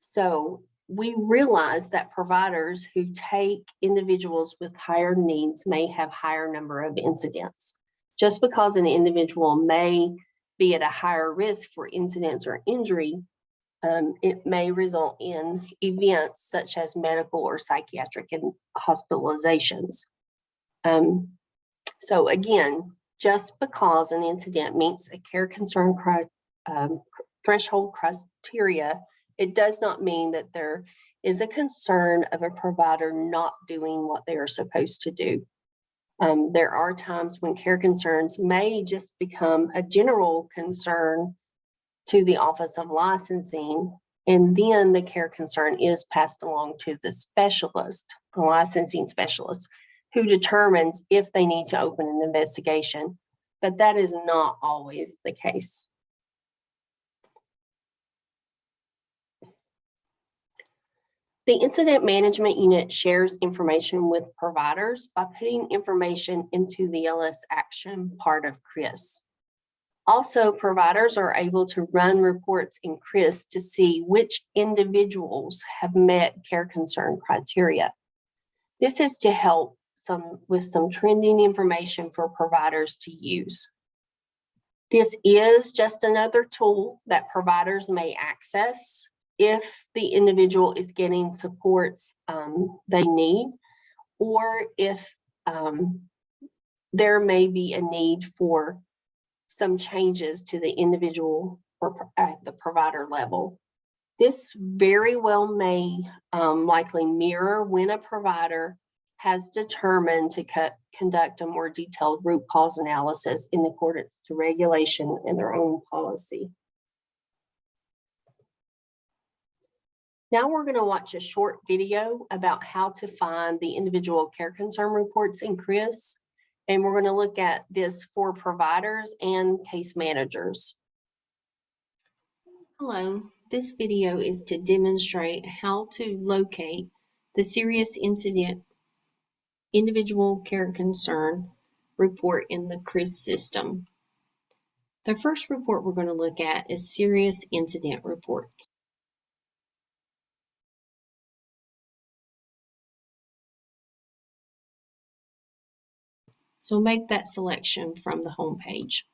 F: So we realize that providers who take individuals with higher needs may have higher number of incidents. Just because an individual may be at a higher risk for incidents or injury, it may result in events such as medical or psychiatric hospitalizations. So again, just because an incident meets a care concern threshold criteria, it does not mean that there is a concern of a provider not doing what they are supposed to do. There are times when care concerns may just become a general concern to the Office of Licensing, And then the care concern is passed along to the specialist, the licensing specialist, who determines if they need to open an investigation. But that is not always the case. The incident management unit shares information with providers by putting information into the LS action part of CRIS. Also, providers are able to run reports in CRIS to see which individuals have met care concern criteria. This is to help with some trending information for providers to use. This is just another tool that providers may access if the individual is getting supports they need, or if there may be a need for some changes to the individual or at the provider level. This very well may likely mirror when a provider has determined to conduct a more detailed root cause analysis in accordance to regulation and their own policy. Now we're going to watch a short video about how to find the individual care concern reports in CRIS. And we're going to look at this for providers and case managers. Hello, this video is to demonstrate how to locate the serious incident individual care concern report in the CRIS system. The first report we're going to look at is serious incident reports. So make that selection from the home page.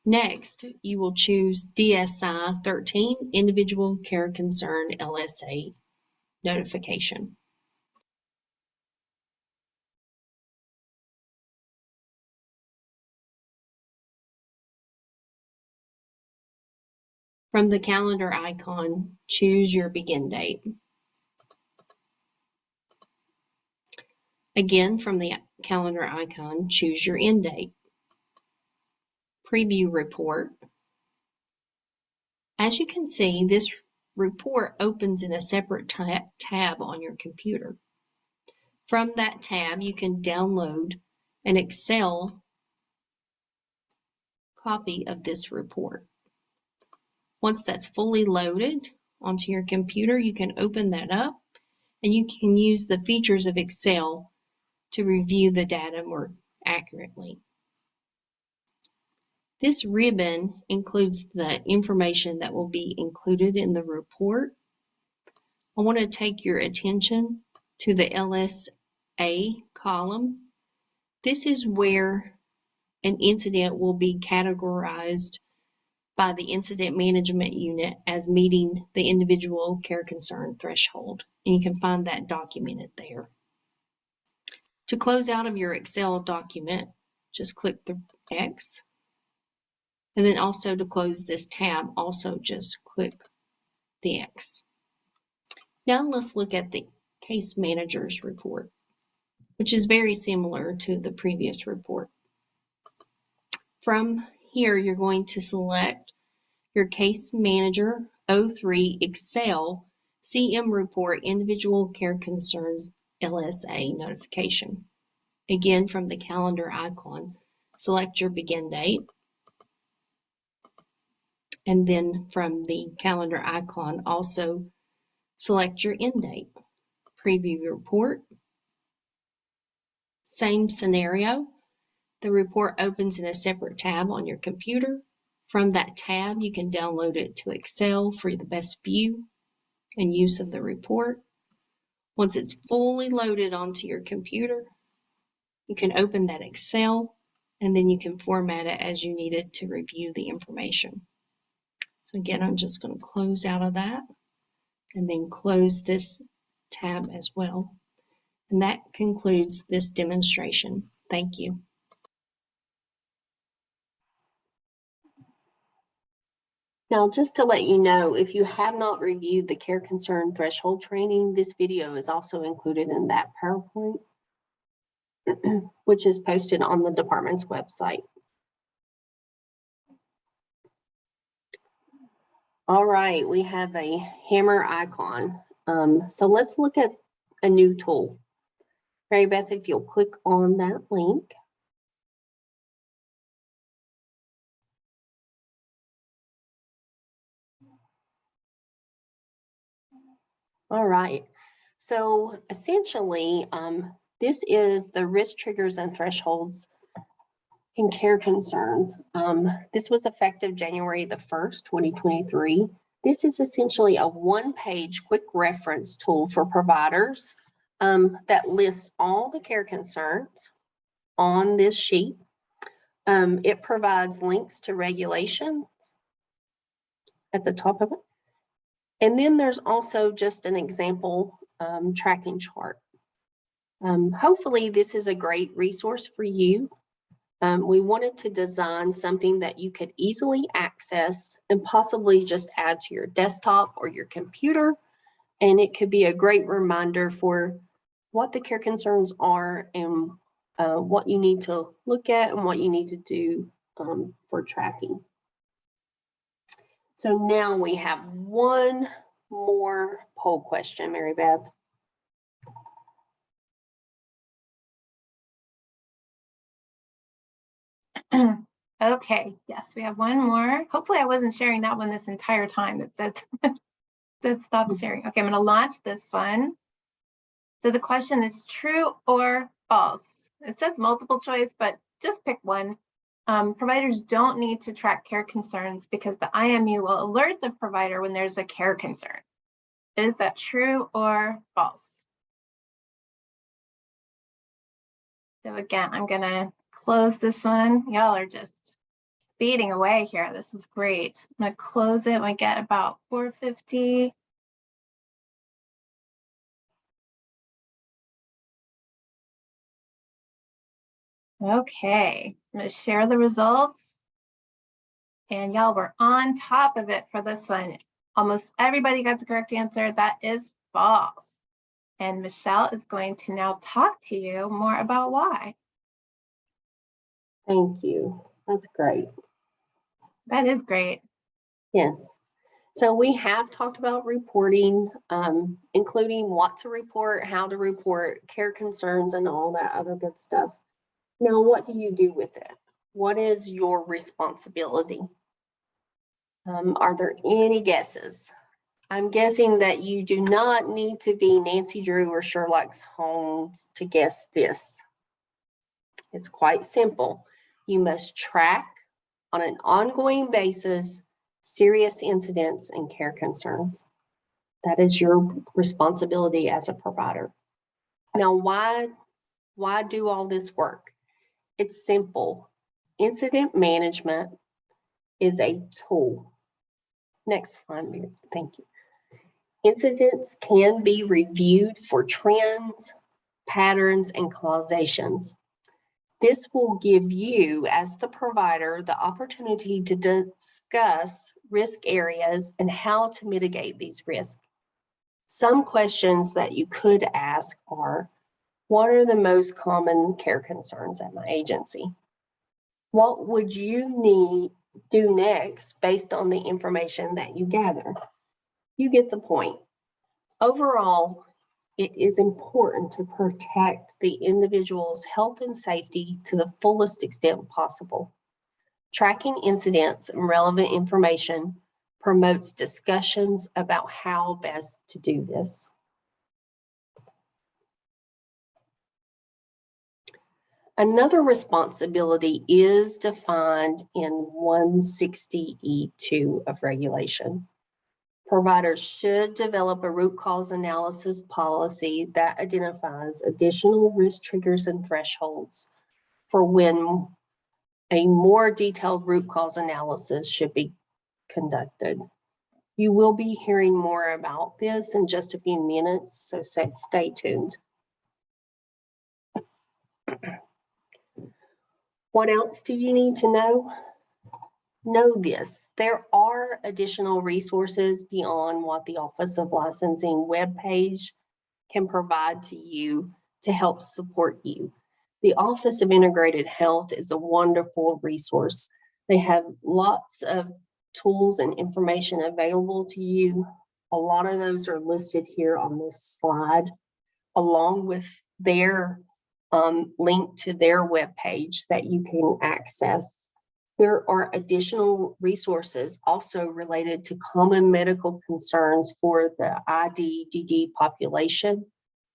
F: Next, you will choose DSI 13, Individual Care Concern LSA notification. From the calendar icon, choose your begin date. Again, from the calendar icon, choose your end date. Preview report. As you can see, this report opens in a separate tab on your computer. From that tab, you can download an Excel copy of this report. Once that's fully loaded onto your computer, you can open that up and you can use the features of Excel to review the data more accurately. This ribbon includes the information that will be included in the report. I want to take your attention to the LSA column. This is where an incident will be categorized by the incident management unit as meeting the individual care concern threshold. And you can find that documented there. To close out of your Excel document, just click the X. And then also to close this tab, also just click the X. Now let's look at the case manager's report, which is very similar to the previous report. From here, you're going to select your case manager 03 Excel CM report individual care concerns LSA notification. Again, from the calendar icon, select your begin date. And then from the calendar icon, also select your end date. Preview report. Same scenario. The report opens in a separate tab on your computer. From that tab, you can download it to Excel for the best view and use of the report. Once it's fully loaded onto your computer, you can open that Excel and then you can format it as you need it to review the information. So again, I'm just going to close out of that and then close this tab as well. And that concludes this demonstration. Thank you. Now, just to let you know, if you have not reviewed the care concern threshold training, this video is also included in that PowerPoint, which is posted on the department's website. All right, we have a hammer icon. So let's look at a new tool. Mary Beth, if you'll click on that link. All right, so essentially, this is the risk triggers and thresholds in care concerns. This was effective January the 1st, 2023. This is essentially a one-page quick reference tool for providers that lists all the care concerns on this sheet. It provides links to regulations at the top of it. And then there's also just an example tracking chart. Hopefully this is a great resource for you. We wanted to design something that you could easily access and possibly just add to your desktop or your computer. And it could be a great reminder for what the care concerns are and what you need to look at and what you need to do for tracking. So now we have one more poll question, Mary Beth.
B: Okay, yes, we have one more. Hopefully I wasn't sharing that one this entire time. It said stop sharing. Okay, I'm gonna launch this one. So the question is true or false. It says multiple choice, but just pick one. Providers don't need to track care concerns because the IMU will alert the provider when there's a care concern. Is that true or false? So again, I'm gonna close this one. Y'all are just speeding away here. This is great. I'm gonna close it when we get about 4:50. Okay, I'm gonna share the results. And y'all were on top of it for this one. Almost everybody got the correct answer. That is false. And Michelle is going to now talk to you more about why.
F: Thank you. That's great.
B: That is great.
F: Yes. So we have talked about reporting, including what to report, how to report, care concerns, and all that other good stuff. Now, what do you do with it? What is your responsibility? Are there any guesses? I'm guessing that you do not need to be Nancy Drew or Sherlock Holmes to guess this. It's quite simple. You must track on an ongoing basis serious incidents and care concerns. That is your responsibility as a provider. Now, why do all this work? It's simple. Incident management is a tool. Next slide, Mary. Thank you. Incidents can be reviewed for trends, patterns, and causations. This will give you, as the provider, the opportunity to discuss risk areas and how to mitigate these risks. Some questions that you could ask are, what are the most common care concerns at my agency? What would you do next based on the information that you gather? You get the point. Overall, it is important to protect the individual's health and safety to the fullest extent possible. Tracking incidents and relevant information promotes discussions about how best to do this. Another responsibility is defined in 160E2 of regulation. Providers should develop a root cause analysis policy that identifies additional risk triggers and thresholds for when a more detailed root cause analysis should be conducted. You will be hearing more about this in just a few minutes, so stay tuned. What else do you need to know? Know this, there are additional resources beyond what the Office of Licensing webpage can provide to you to help support you. The Office of Integrated Health is a wonderful resource. They have lots of tools and information available to you. A lot of those are listed here on this slide, along with their link to their webpage that you can access. There are additional resources also related to common medical concerns for the IDDD population,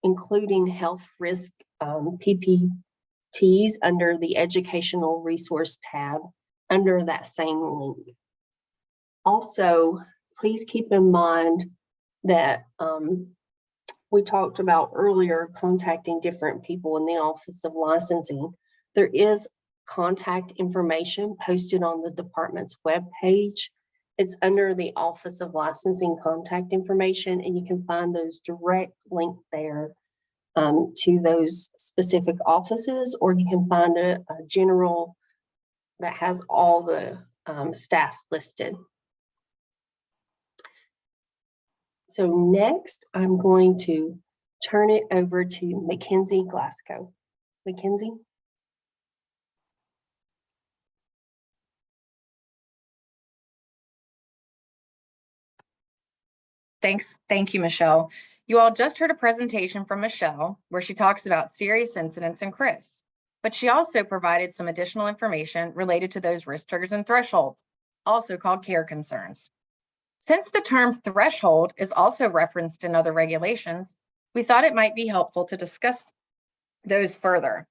F: including health risk PPTs under the educational resource tab under that same link. Also, please keep in mind that we talked about earlier contacting different people in the Office of Licensing. There is contact information posted on the department's webpage. It's under the Office of Licensing contact information, and you can find those direct link there to those specific offices, or you can find a general that has all the staff listed. So next, I'm going to turn it over to Mackenzie Glasgow. Mackenzie?
G: Thank you, Michelle. You all just heard a presentation from Michelle where she talks about serious incidents in CRIS, but she also provided some additional information related to those risk triggers and thresholds, also called care concerns. Since the term threshold is also referenced in other regulations, we thought it might be helpful to discuss those further.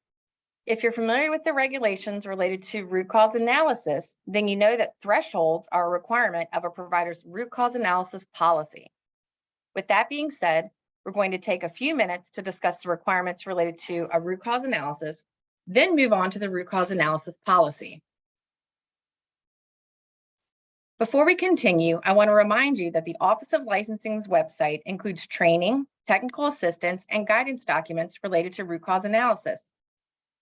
G: If you're familiar with the regulations related to root cause analysis, then you know that thresholds are a requirement of a provider's root cause analysis policy. With that being said, we're going to take a few minutes to discuss the requirements related to a root cause analysis, then move on to the root cause analysis policy. Before we continue, I want to remind you that the Office of Licensing's website includes training, technical assistance, and guidance documents related to root cause analysis.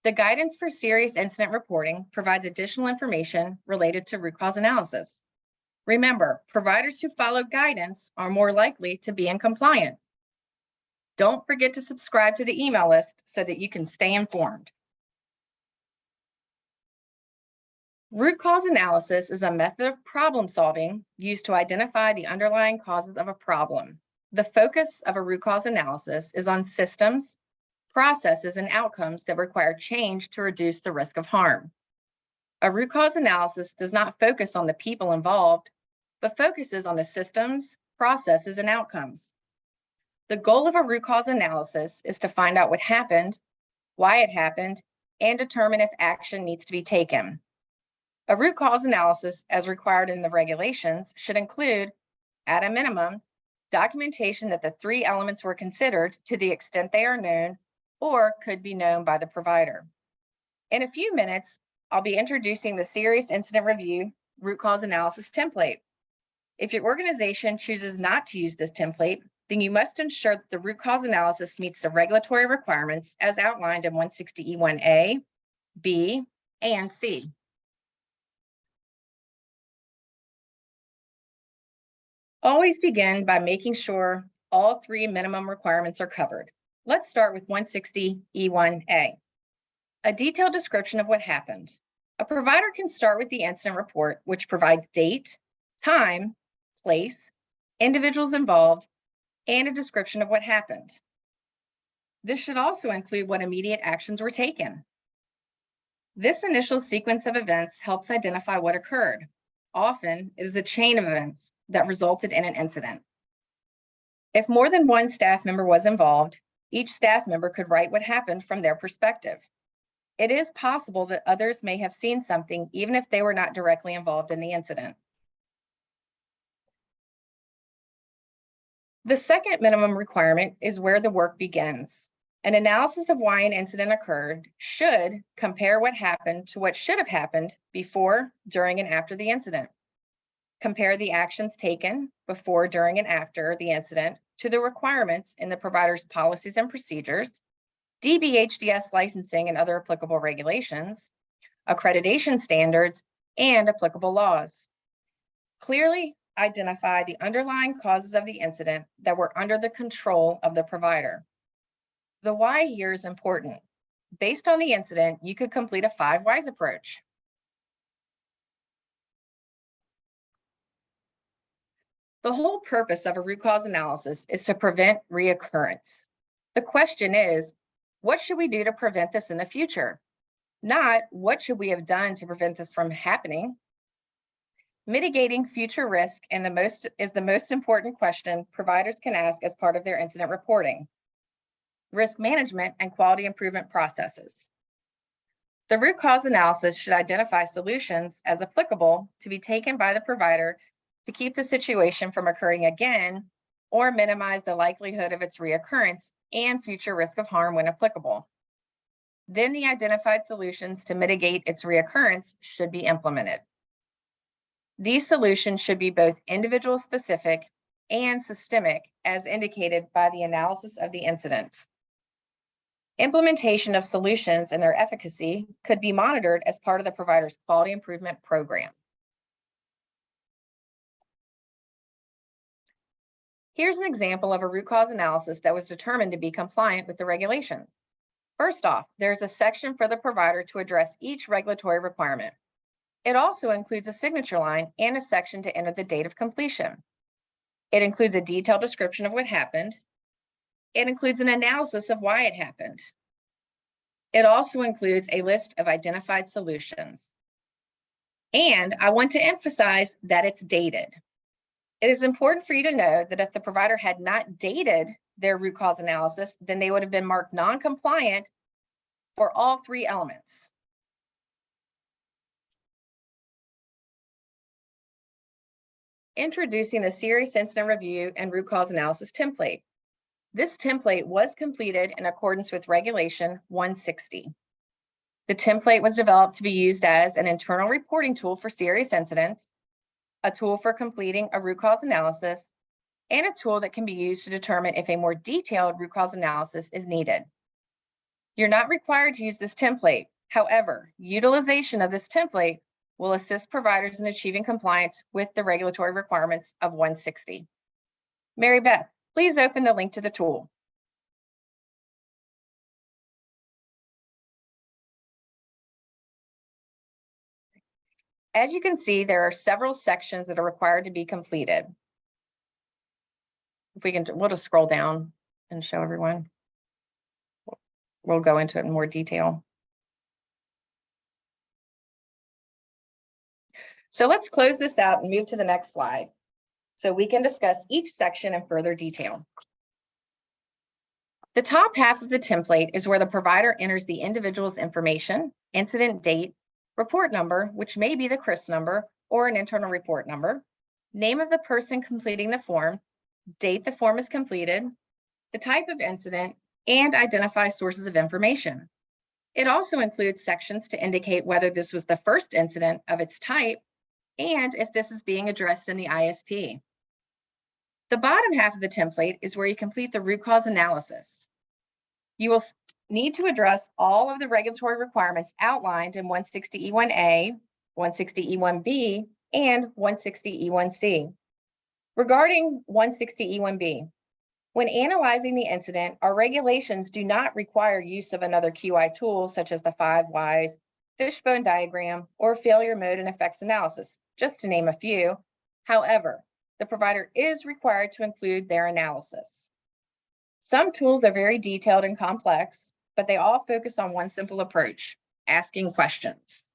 G: The guidance for serious incident reporting provides additional information related to root cause analysis. Remember, providers who follow guidance are more likely to be in compliance. Don't forget to subscribe to the email list so that you can stay informed. Root cause analysis is a method of problem solving used to identify the underlying causes of a problem. The focus of a root cause analysis is on systems, processes, and outcomes that require change to reduce the risk of harm. A root cause analysis does not focus on the people involved, but focuses on the systems, processes, and outcomes. The goal of a root cause analysis is to find out what happened, why it happened, and determine if action needs to be taken. A root cause analysis, as required in the regulations, should include, at a minimum, documentation that the three elements were considered to the extent they are known or could be known by the provider. In a few minutes, I'll be introducing the Serious Incident Review root cause analysis template. If your organization chooses not to use this template, then you must ensure that the root cause analysis meets the regulatory requirements as outlined in 160E1A, B, and C. Always begin by making sure all three minimum requirements are covered. Let's start with 160E1A. A detailed description of what happened. A provider can start with the incident report, which provides date, time, place, individuals involved, and a description of what happened. This should also include what immediate actions were taken. This initial sequence of events helps identify what occurred. Often, it is a chain of events that resulted in an incident. If more than one staff member was involved, each staff member could write what happened from their perspective. It is possible that others may have seen something even if they were not directly involved in the incident. The second minimum requirement is where the work begins. An analysis of why an incident occurred should compare what happened to what should have happened before, during, and after the incident. Compare the actions taken before, during, and after the incident to the requirements in the provider's policies and procedures, DBHDS licensing and other applicable regulations, accreditation standards, and applicable laws. Clearly identify the underlying causes of the incident that were under the control of the provider. The why here is important. Based on the incident, you could complete a 5 whys approach. The whole purpose of a root cause analysis is to prevent reoccurrence. The question is, what should we do to prevent this in the future? Not what should we have done to prevent this from happening? Mitigating future risk is the most important question providers can ask as part of their incident reporting, risk management, and quality improvement processes. The root cause analysis should identify solutions as applicable to be taken by the provider to keep the situation from occurring again or minimize the likelihood of its reoccurrence and future risk of harm when applicable. Then the identified solutions to mitigate its reoccurrence should be implemented. These solutions should be both individual specific and systemic as indicated by the analysis of the incident. Implementation of solutions and their efficacy could be monitored as part of the provider's quality improvement program. Here's an example of a root cause analysis that was determined to be compliant with the regulations. First off, there's a section for the provider to address each regulatory requirement. It also includes a signature line and a section to enter the date of completion. It includes a detailed description of what happened. It includes an analysis of why it happened. It also includes a list of identified solutions. And I want to emphasize that it's dated. It is important for you to know that if the provider had not dated their root cause analysis, then they would have been marked non-compliant for all three elements. Introducing the Serious Incident Review and Root Cause Analysis template. This template was completed in accordance with Regulation 160. The template was developed to be used as an internal reporting tool for serious incidents, a tool for completing a root cause analysis, and a tool that can be used to determine if a more detailed root cause analysis is needed. You're not required to use this template. However, utilization of this template will assist providers in achieving compliance with the regulatory requirements of 160. Mary Beth, please open the link to the tool. As you can see, there are several sections that are required to be completed. If we can, we'll just scroll down and show everyone. We'll go into it in more detail. So let's close this out and move to the next slide so we can discuss each section in further detail. The top half of the template is where the provider enters the individual's information, incident date, report number, which may be the CRIS number or an internal report number, name of the person completing the form, date the form is completed, the type of incident, and identify sources of information. It also includes sections to indicate whether this was the first incident of its type and if this is being addressed in the ISP. The bottom half of the template is where you complete the root cause analysis. You will need to address all of the regulatory requirements outlined in 160E1A, 160E1B, and 160E1C. Regarding 160E1B, when analyzing the incident, our regulations do not require use of another QI tool such as the 5 Whys, fishbone diagram, or failure mode and effects analysis, just to name a few. However, the provider is required to include their analysis. Some tools are very detailed and complex, but they all focus on one simple approach: asking questions.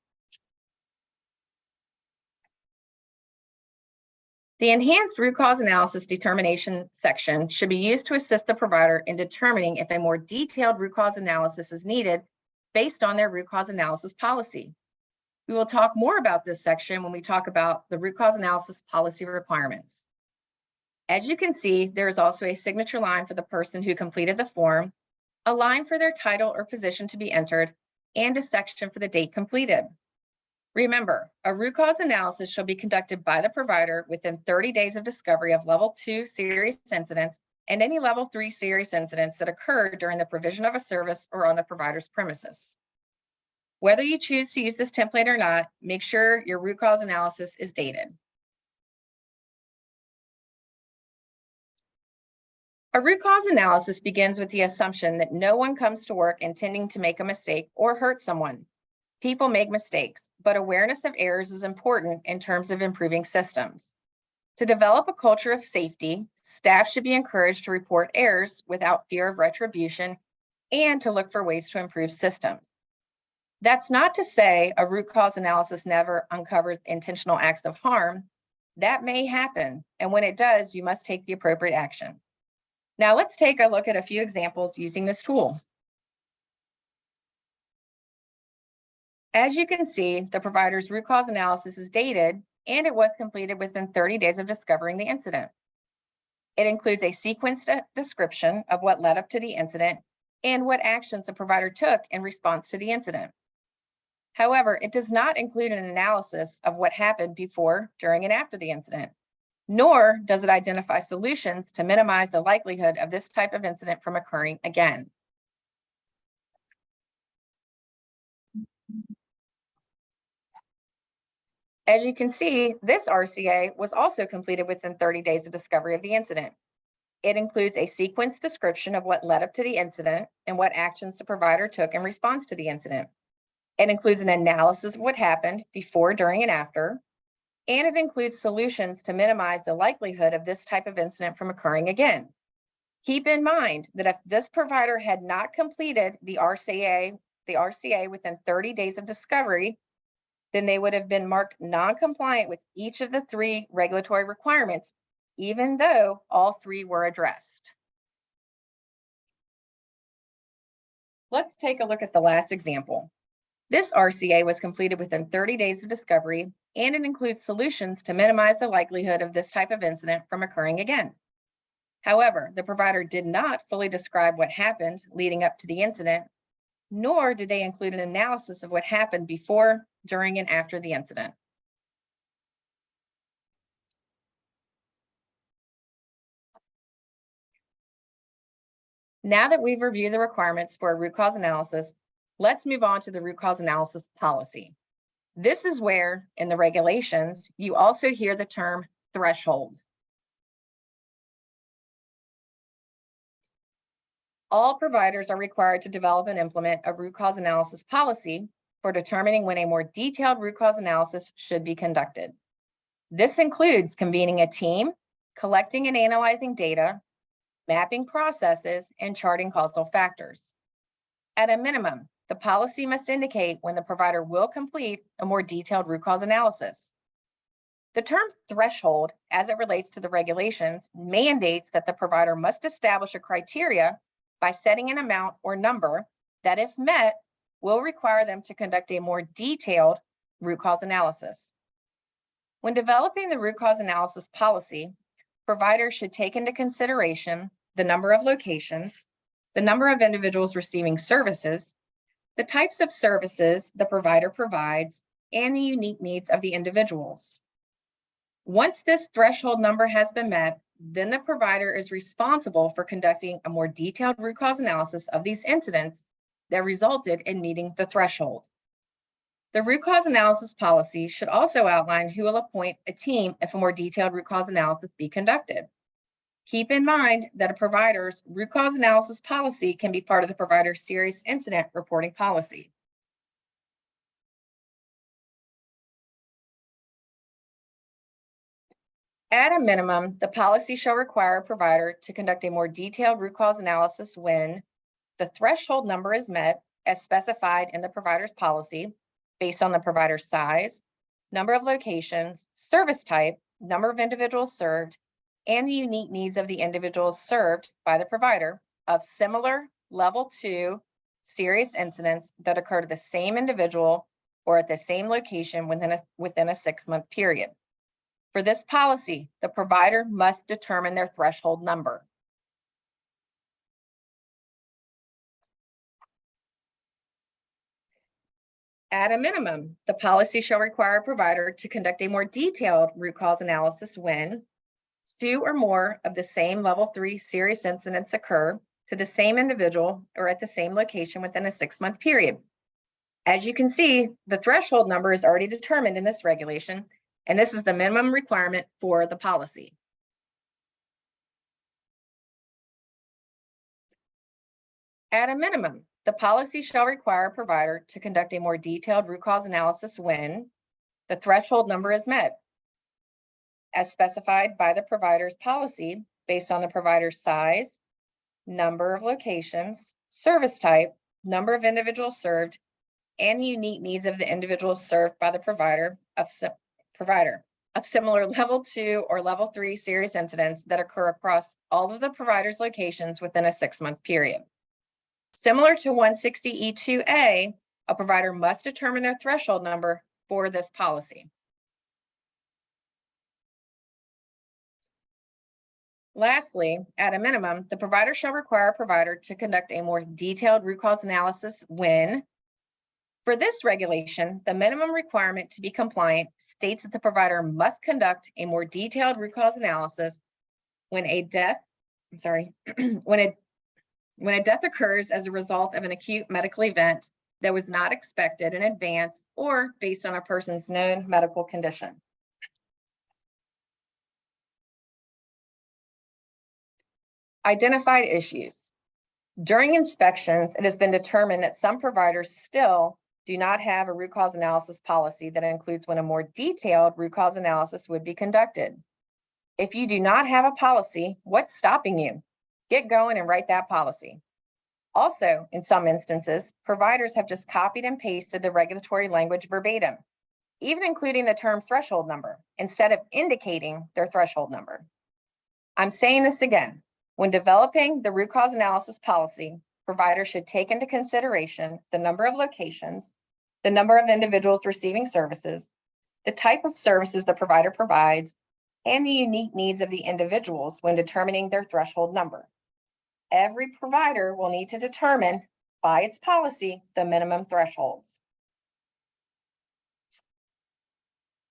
G: The enhanced root cause analysis determination section should be used to assist the provider in determining if a more detailed root cause analysis is needed based on their root cause analysis policy. We will talk more about this section when we talk about the root cause analysis policy requirements. As you can see, there is also a signature line for the person who completed the form, a line for their title or position to be entered, and a section for the date completed. Remember, a root cause analysis shall be conducted by the provider within 30 days of discovery of level 2 serious incidents and any level 3 serious incidents that occur during the provision of a service or on the provider's premises. Whether you choose to use this template or not, make sure your root cause analysis is dated. A root cause analysis begins with the assumption that no one comes to work intending to make a mistake or hurt someone. People make mistakes, but awareness of errors is important in terms of improving systems. To develop a culture of safety, staff should be encouraged to report errors without fear of retribution and to look for ways to improve systems. That's not to say a root cause analysis never uncovers intentional acts of harm. That may happen, and when it does, you must take the appropriate action. Now let's take a look at a few examples using this tool. As you can see, the provider's root cause analysis is dated, and it was completed within 30 days of discovering the incident. It includes a sequenced description of what led up to the incident and what actions the provider took in response to the incident. However, it does not include an analysis of what happened before, during, and after the incident, nor does it identify solutions to minimize the likelihood of this type of incident from occurring again. As you can see, this RCA was also completed within 30 days of discovery of the incident. It includes a sequenced description of what led up to the incident and what actions the provider took in response to the incident. It includes an analysis of what happened before, during, and after, and it includes solutions to minimize the likelihood of this type of incident from occurring again. Keep in mind that if this provider had not completed the RCA within 30 days of discovery, then they would have been marked non-compliant with each of the 3 regulatory requirements, even though all 3 were addressed. Let's take a look at the last example. This RCA was completed within 30 days of discovery, and it includes solutions to minimize the likelihood of this type of incident from occurring again. However, the provider did not fully describe what happened leading up to the incident, nor did they include an analysis of what happened before, during, and after the incident. Now that we've reviewed the requirements for a root cause analysis, let's move on to the root cause analysis policy. This is where, in the regulations, you also hear the term threshold. All providers are required to develop and implement a root cause analysis policy for determining when a more detailed root cause analysis should be conducted. This includes convening a team, collecting and analyzing data, mapping processes, and charting causal factors. At a minimum, the policy must indicate when the provider will complete a more detailed root cause analysis. The term threshold, as it relates to the regulations, mandates that the provider must establish a criteria by setting an amount or number that, if met, will require them to conduct a more detailed root cause analysis. When developing the root cause analysis policy, providers should take into consideration the number of locations, the number of individuals receiving services, the types of services the provider provides, and the unique needs of the individuals. Once this threshold number has been met, then the provider is responsible for conducting a more detailed root cause analysis of these incidents that resulted in meeting the threshold. The root cause analysis policy should also outline who will appoint a team if a more detailed root cause analysis be conducted. Keep in mind that a provider's root cause analysis policy can be part of the provider's serious incident reporting policy. At a minimum, the policy shall require a provider to conduct a more detailed root cause analysis when the threshold number is met as specified in the provider's policy based on the provider's size, number of locations, service type, number of individuals served, and the unique needs of the individuals served by the provider of similar level 2 serious incidents that occur to the same individual or at the same location within a 6-month period. For this policy, the provider must determine their threshold number. At a minimum, the policy shall require a provider to conduct a more detailed root cause analysis when 2 or more of the same level 3 serious incidents occur to the same individual or at the same location within a 6-month period. As you can see, the threshold number is already determined in this regulation, and this is the minimum requirement for the policy. At a minimum, the policy shall require a provider to conduct a more detailed root cause analysis when the threshold number is met as specified by the provider's policy based on the provider's size, number of locations, service type, number of individuals served, and the unique needs of the individuals served by the provider of similar level 2 or level 3 serious incidents that occur across all of the provider's locations within a 6-month period. Similar to 160E2A, a provider must determine their threshold number for this policy. Lastly, at a minimum, the provider shall require a provider to conduct a more detailed root cause analysis when, for this regulation, the minimum requirement to be compliant states that the provider must conduct a more detailed root cause analysis when a death occurs as a result of an acute medical event that was not expected in advance or based on a person's known medical condition. Identified issues. During inspections, it has been determined that some providers still do not have a root cause analysis policy that includes when a more detailed root cause analysis would be conducted. If you do not have a policy, what's stopping you? Get going and write that policy. Also, in some instances, providers have just copied and pasted the regulatory language verbatim, even including the term threshold number, instead of indicating their threshold number. I'm saying this again. When developing the root cause analysis policy, providers should take into consideration the number of locations, the number of individuals receiving services, the type of services the provider provides, and the unique needs of the individuals when determining their threshold number. Every provider will need to determine by its policy the minimum thresholds.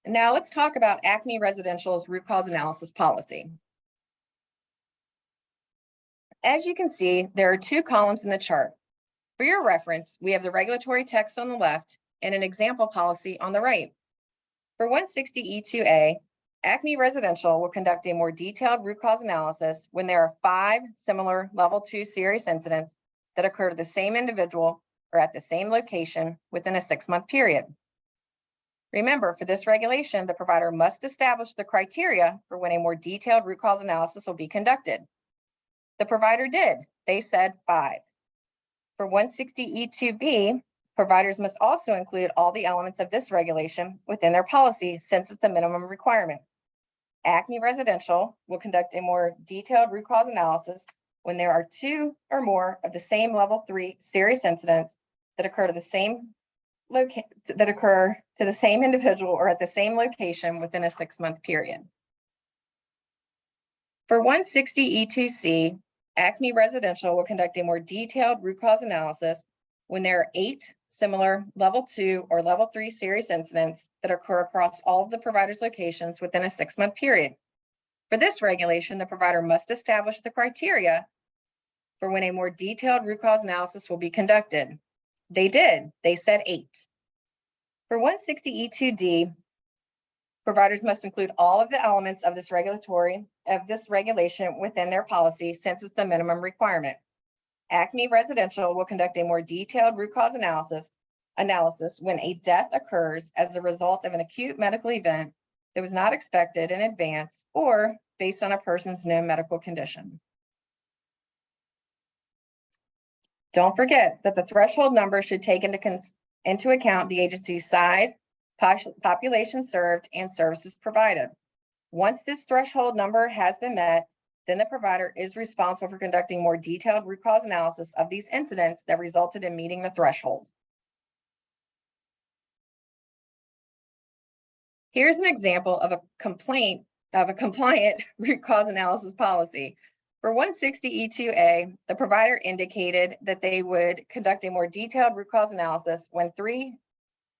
G: Now let's talk about Acme Residential's root cause analysis policy. As you can see, there are 2 columns in the chart. For your reference, we have the regulatory text on the left and an example policy on the right. For 160E2A, Acme Residential will conduct a more detailed root cause analysis when there are 5 similar level 2 serious incidents that occur to the same individual or at the same location within a 6-month period. Remember, for this regulation, the provider must establish the criteria for when a more detailed root cause analysis will be conducted. The provider did. They said 5. For 160E2B, providers must also include all the elements of this regulation within their policy since it's the minimum requirement. Acme Residential will conduct a more detailed root cause analysis when there are 2 or more of the same level 3 serious incidents that occur to the same individual or at the same location within a 6-month period. For 160E2C, Acme Residential will conduct a more detailed root cause analysis when there are 8 similar level 2 or level 3 serious incidents that occur across all of the provider's locations within a 6-month period. For this regulation, the provider must establish the criteria for when a more detailed root cause analysis will be conducted. They did. They said 8. For 160E2D, providers must include all of the elements of this regulation within their policy since it's the minimum requirement. Acme Residential will conduct a more detailed root cause analysis when a death occurs as a result of an acute medical event that was not expected in advance or based on a person's known medical condition. Don't forget that the threshold number should take into account the agency's size, population served, and services provided. Once this threshold number has been met, then the provider is responsible for conducting more detailed root cause analysis of these incidents that resulted in meeting the threshold. Here's an example of a compliant root cause analysis policy. For 160E2A, the provider indicated that they would conduct a more detailed root cause analysis when 3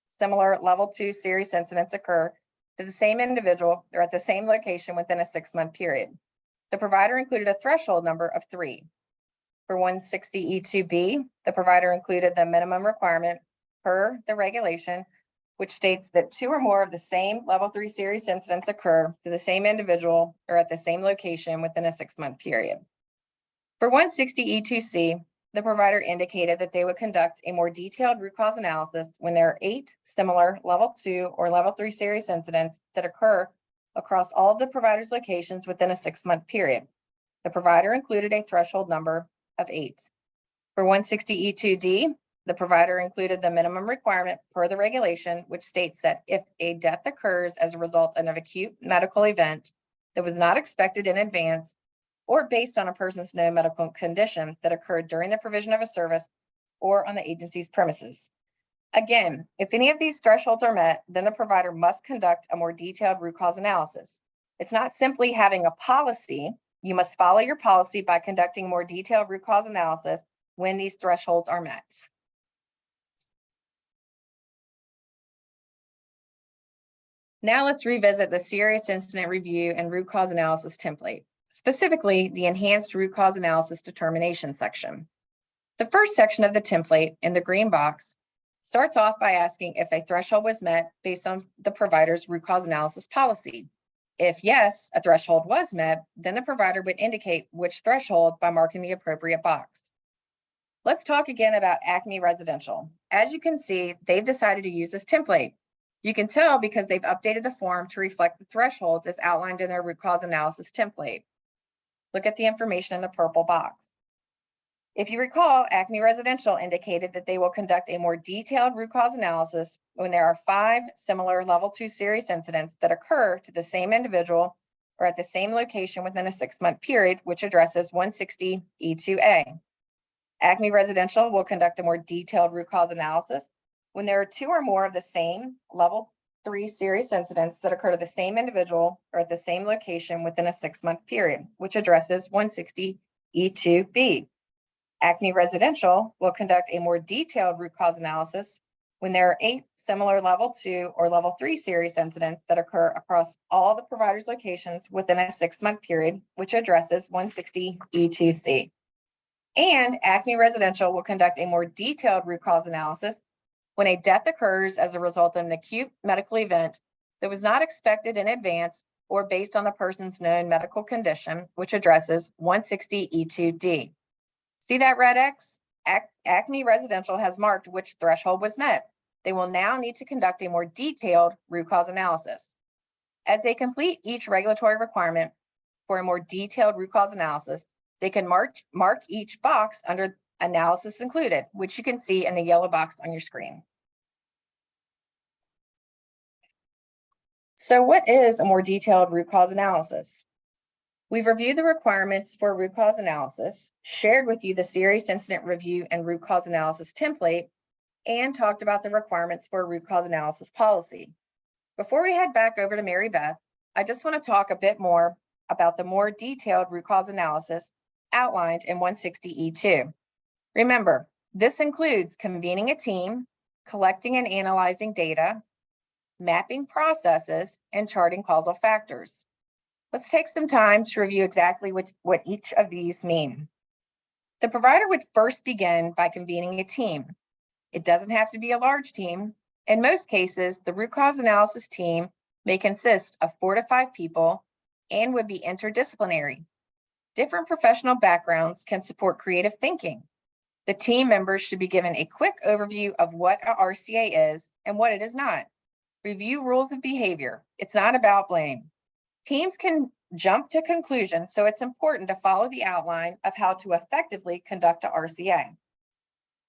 G: similar level 2 serious incidents occur to the same individual or at the same location within a 6-month period. The provider included a threshold number of 3. For 160E2B, the provider included the minimum requirement per the regulation, which states that 2 or more of the same level 3 serious incidents occur to the same individual or at the same location within a 6-month period. For 160E2C, the provider indicated that they would conduct a more detailed root cause analysis when there are 8 similar level 2 or level 3 serious incidents that occur across all of the provider's locations within a 6-month period. The provider included a threshold number of 8. For 160E2D, the provider included the minimum requirement per the regulation, which states that if a death occurs as a result of an acute medical event that was not expected in advance or based on a person's known medical condition that occurred during the provision of a service or on the agency's premises. Again, if any of these thresholds are met, then the provider must conduct a more detailed root cause analysis. It's not simply having a policy. You must follow your policy by conducting more detailed root cause analysis when these thresholds are met. Now let's revisit the serious incident review and root cause analysis template, specifically the enhanced root cause analysis determination section. The first section of the template in the green box starts off by asking if a threshold was met based on the provider's root cause analysis policy. If yes, a threshold was met, then the provider would indicate which threshold by marking the appropriate box. Let's talk again about Acme Residential. As you can see, they've decided to use this template. You can tell because they've updated the form to reflect the thresholds as outlined in their root cause analysis template. Look at the information in the purple box. If you recall, Acme Residential indicated that they will conduct a more detailed root cause analysis when there are 5 similar level 2 serious incidents that occur to the same individual or at the same location within a 6-month period, which addresses 160E2A. Acme Residential will conduct a more detailed root cause analysis when there are 2 or more of the same level 3 serious incidents that occur to the same individual or at the same location within a 6-month period, which addresses 160E2B. Acme Residential will conduct a more detailed root cause analysis when there are 8 similar level 2 or level 3 serious incidents that occur across all the provider's locations within a 6-month period, which addresses 160E2C. And Acme Residential will conduct a more detailed root cause analysis when a death occurs as a result of an acute medical event that was not expected in advance or based on the person's known medical condition, which addresses 160E2D. See that red X? Acme Residential has marked which threshold was met. They will now need to conduct a more detailed root cause analysis. As they complete each regulatory requirement for a more detailed root cause analysis, they can mark each box under analysis included, which you can see in the yellow box on your screen. So what is a more detailed root cause analysis? We've reviewed the requirements for root cause analysis, shared with you the serious incident review and root cause analysis template, and talked about the requirements for a root cause analysis policy. Before we head back over to Mary Beth, I just want to talk a bit more about the more detailed root cause analysis outlined in 160E2. Remember, this includes convening a team, collecting and analyzing data, mapping processes, and charting causal factors. Let's take some time to review exactly what each of these mean. The provider would first begin by convening a team. It doesn't have to be a large team. In most cases, the root cause analysis team may consist of 4 to 5 people and would be interdisciplinary. Different professional backgrounds can support creative thinking. The team members should be given a quick overview of what a RCA is and what it is not. Review rules of behavior. It's not about blame. Teams can jump to conclusions, so it's important to follow the outline of how to effectively conduct a RCA.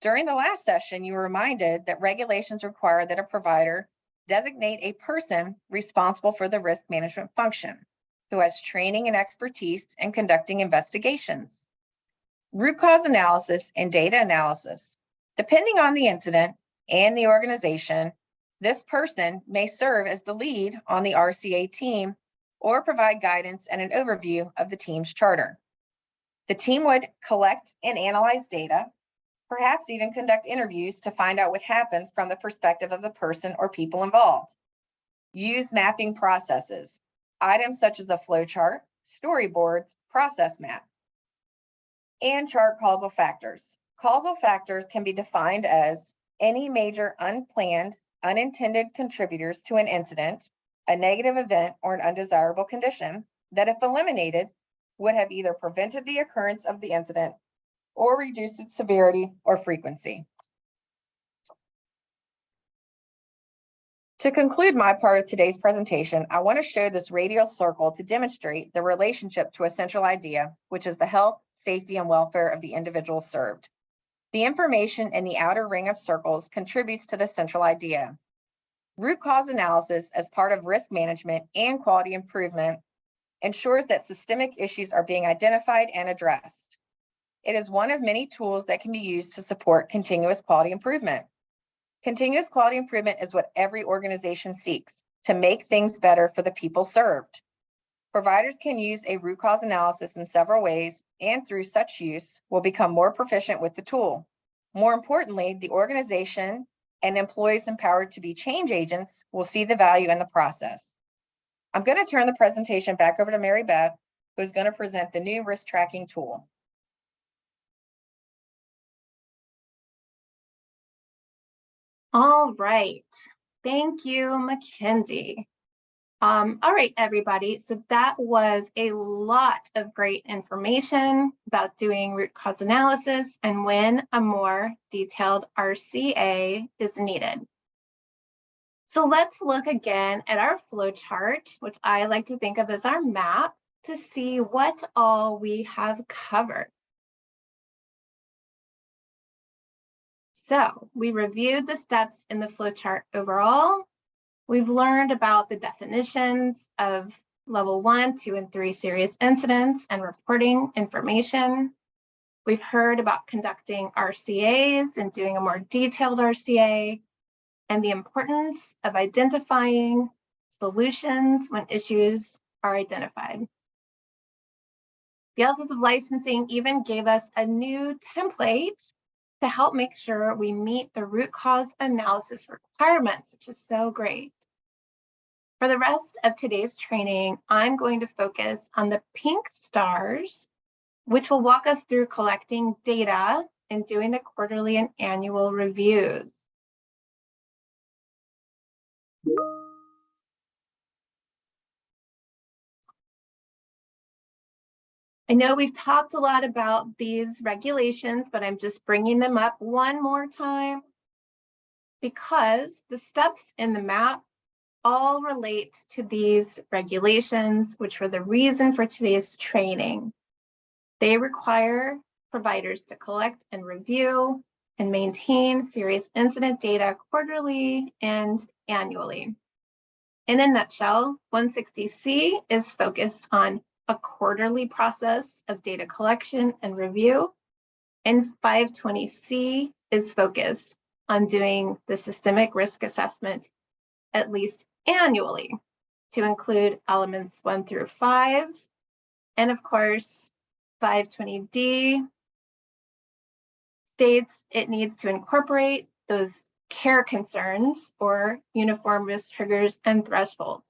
G: During the last session, you were reminded that regulations require that a provider designate a person responsible for the risk management function, who has training and expertise in conducting investigations. Root cause analysis and data analysis. Depending on the incident and the organization, this person may serve as the lead on the RCA team or provide guidance and an overview of the team's charter. The team would collect and analyze data, perhaps even conduct interviews to find out what happened from the perspective of the person or people involved. Use mapping processes, items such as a flow chart, storyboards, process map, and chart causal factors. Causal factors can be defined as any major unplanned, unintended contributors to an incident, a negative event, or an undesirable condition that, if eliminated, would have either prevented the occurrence of the incident or reduced its severity or frequency. To conclude my part of today's presentation, I want to show this radial circle to demonstrate the relationship to a central idea, which is the health, safety, and welfare of the individual served. The information in the outer ring of circles contributes to the central idea. Root cause analysis as part of risk management and quality improvement ensures that systemic issues are being identified and addressed. It is one of many tools that can be used to support continuous quality improvement. Continuous quality improvement is what every organization seeks, to make things better for the people served. Providers can use a root cause analysis in several ways, and through such use will become more proficient with the tool. More importantly, the organization and employees empowered to be change agents will see the value in the process. I'm going to turn the presentation back over to Mary Beth, who's going to present the new risk tracking tool.
B: All right. Thank you, Mackenzie. All right, everybody. So that was a lot of great information about doing root cause analysis and when a more detailed RCA is needed. So let's look again at our flow chart, which I like to think of as our map, to see what all we have covered. So we reviewed the steps in the flow chart overall. We've learned about the definitions of level 1, 2, and 3 serious incidents and reporting information. We've heard about conducting RCAs and doing a more detailed RCA, and the importance of identifying solutions when issues are identified. The Office of Licensing even gave us a new template to help make sure we meet the root cause analysis requirements, which is so great. For the rest of today's training, I'm going to focus on the pink stars, which will walk us through collecting data and doing the quarterly and annual reviews. I know we've talked a lot about these regulations, but I'm just bringing them up one more time because the steps in the map all relate to these regulations, which were the reason for today's training. They require providers to collect and review and maintain serious incident data quarterly and annually. In a nutshell, 160C is focused on a quarterly process of data collection and review, and 520C is focused on doing the systemic risk assessment at least annually to include elements 1 through 5. And of course, 520D states it needs to incorporate those care concerns or uniform risk triggers and thresholds.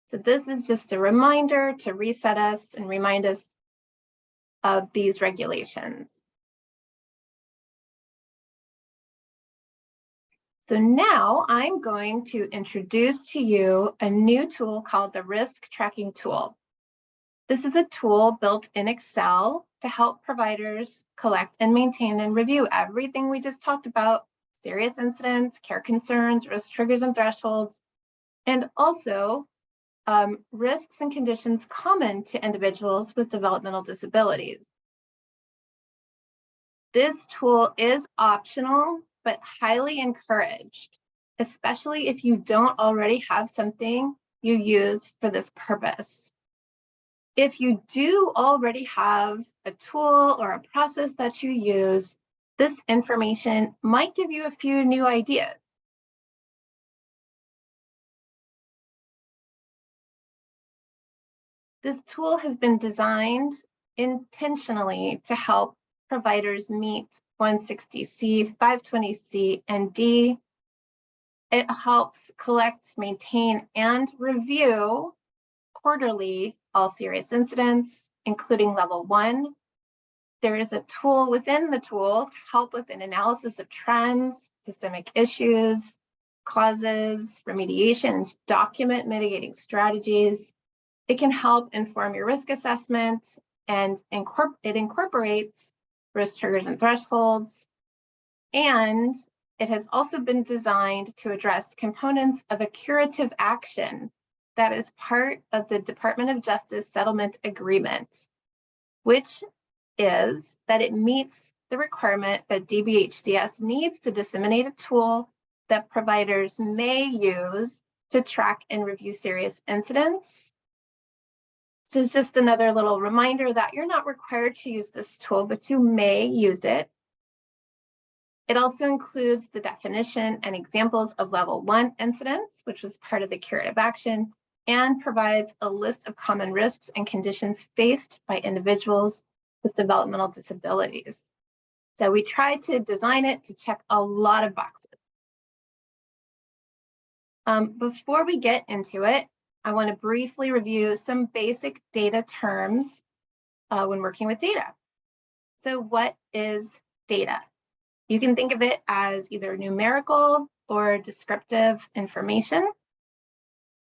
B: So this is just a reminder to reset us and remind us of these regulations. So now I'm going to introduce to you a new tool called the Risk Tracking Tool. This is a tool built in Excel to help providers collect and maintain and review everything we just talked about: serious incidents, care concerns, risk triggers and thresholds, and also risks and conditions common to individuals with developmental disabilities. This tool is optional, but highly encouraged, especially if you don't already have something you use for this purpose. If you do already have a tool or a process that you use, this information might give you a few new ideas. This tool has been designed intentionally to help providers meet 160C, 520C, and D. It helps collect, maintain, and review quarterly all serious incidents, including level 1. There is a tool within the tool to help with an analysis of trends, systemic issues, causes, remediation, and document mitigating strategies. It can help inform your risk assessment, and it incorporates risk triggers and thresholds, and it has also been designed to address components of a curative action that is part of the Department of Justice Settlement Agreement, which is that it meets the requirement that DBHDS needs to disseminate a tool that providers may use to track and review serious incidents. So it's just another little reminder that you're not required to use this tool, but you may use it. It also includes the definition and examples of level 1 incidents, which was part of the curative action, and provides a list of common risks and conditions faced by individuals with developmental disabilities. So we tried to design it to check a lot of boxes. Before we get into it, I want to briefly review some basic data terms when working with data. So what is data? You can think of it as either numerical or descriptive information.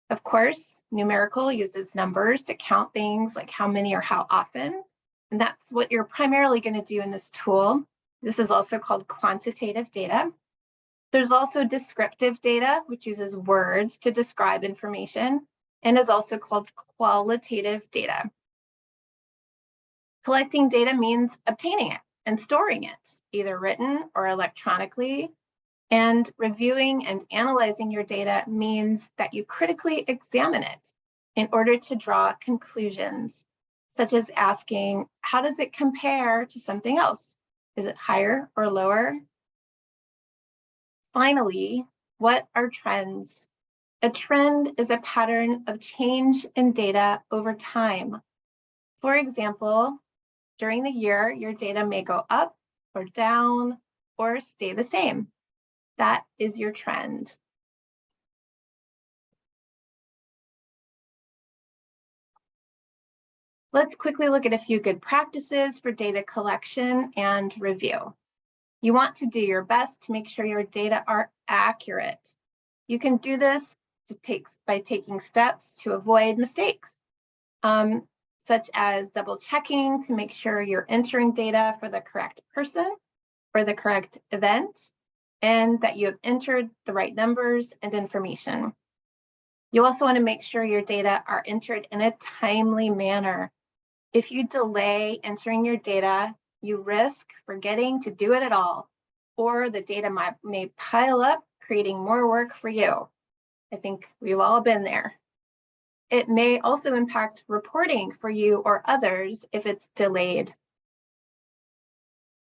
B: Of course, numerical uses numbers to count things like how many or how often, and that's what you're primarily going to do in this tool. This is also called quantitative data. There's also descriptive data, which uses words to describe information, and is also called qualitative data. Collecting data means obtaining it and storing it, either written or electronically. And reviewing and analyzing your data means that you critically examine it in order to draw conclusions, such as asking, how does it compare to something else? Is it higher or lower? Finally, what are trends? A trend is a pattern of change in data over time. For example, during the year, your data may go up or down or stay the same. That is your trend. Let's quickly look at a few good practices for data collection and review. You want to do your best to make sure your data are accurate. You can do this by taking steps to avoid mistakes, such as double checking to make sure you're entering data for the correct person or the correct event, and that you have entered the right numbers and information. You also want to make sure your data are entered in a timely manner. If you delay entering your data, you risk forgetting to do it at all, or the data may pile up, creating more work for you. I think we've all been there. It may also impact reporting for you or others if it's delayed.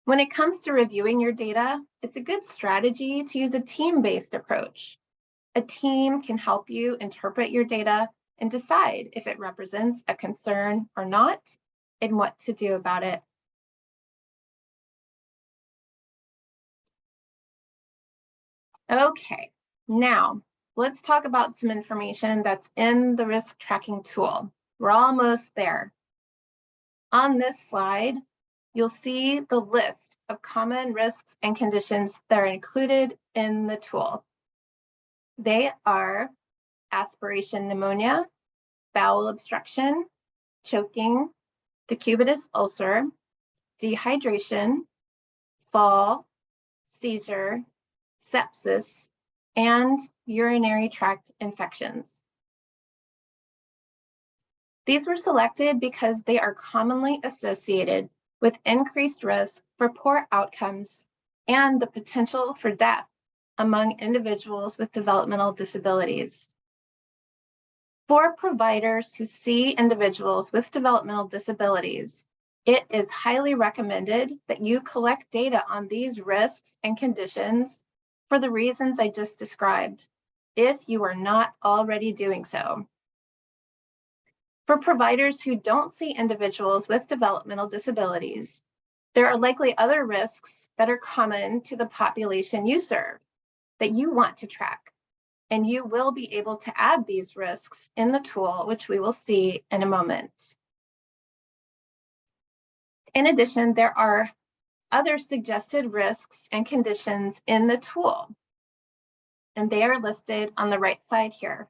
B: When it comes to reviewing your data, it's a good strategy to use a team-based approach. A team can help you interpret your data and decide if it represents a concern or not, and what to do about it. Okay, now let's talk about some information that's in the risk tracking tool. We're almost there. On this slide, you'll see the list of common risks and conditions that are included in the tool. They are aspiration pneumonia, bowel obstruction, choking, decubitus ulcer, dehydration, fall, seizure, sepsis, and urinary tract infections. These were selected because they are commonly associated with increased risk for poor outcomes and the potential for death among individuals with developmental disabilities. For providers who see individuals with developmental disabilities, it is highly recommended that you collect data on these risks and conditions for the reasons I just described, if you are not already doing so. For providers who don't see individuals with developmental disabilities, there are likely other risks that are common to the population you serve that you want to track, and you will be able to add these risks in the tool, which we will see in a moment. In addition, there are other suggested risks and conditions in the tool, and they are listed on the right side here.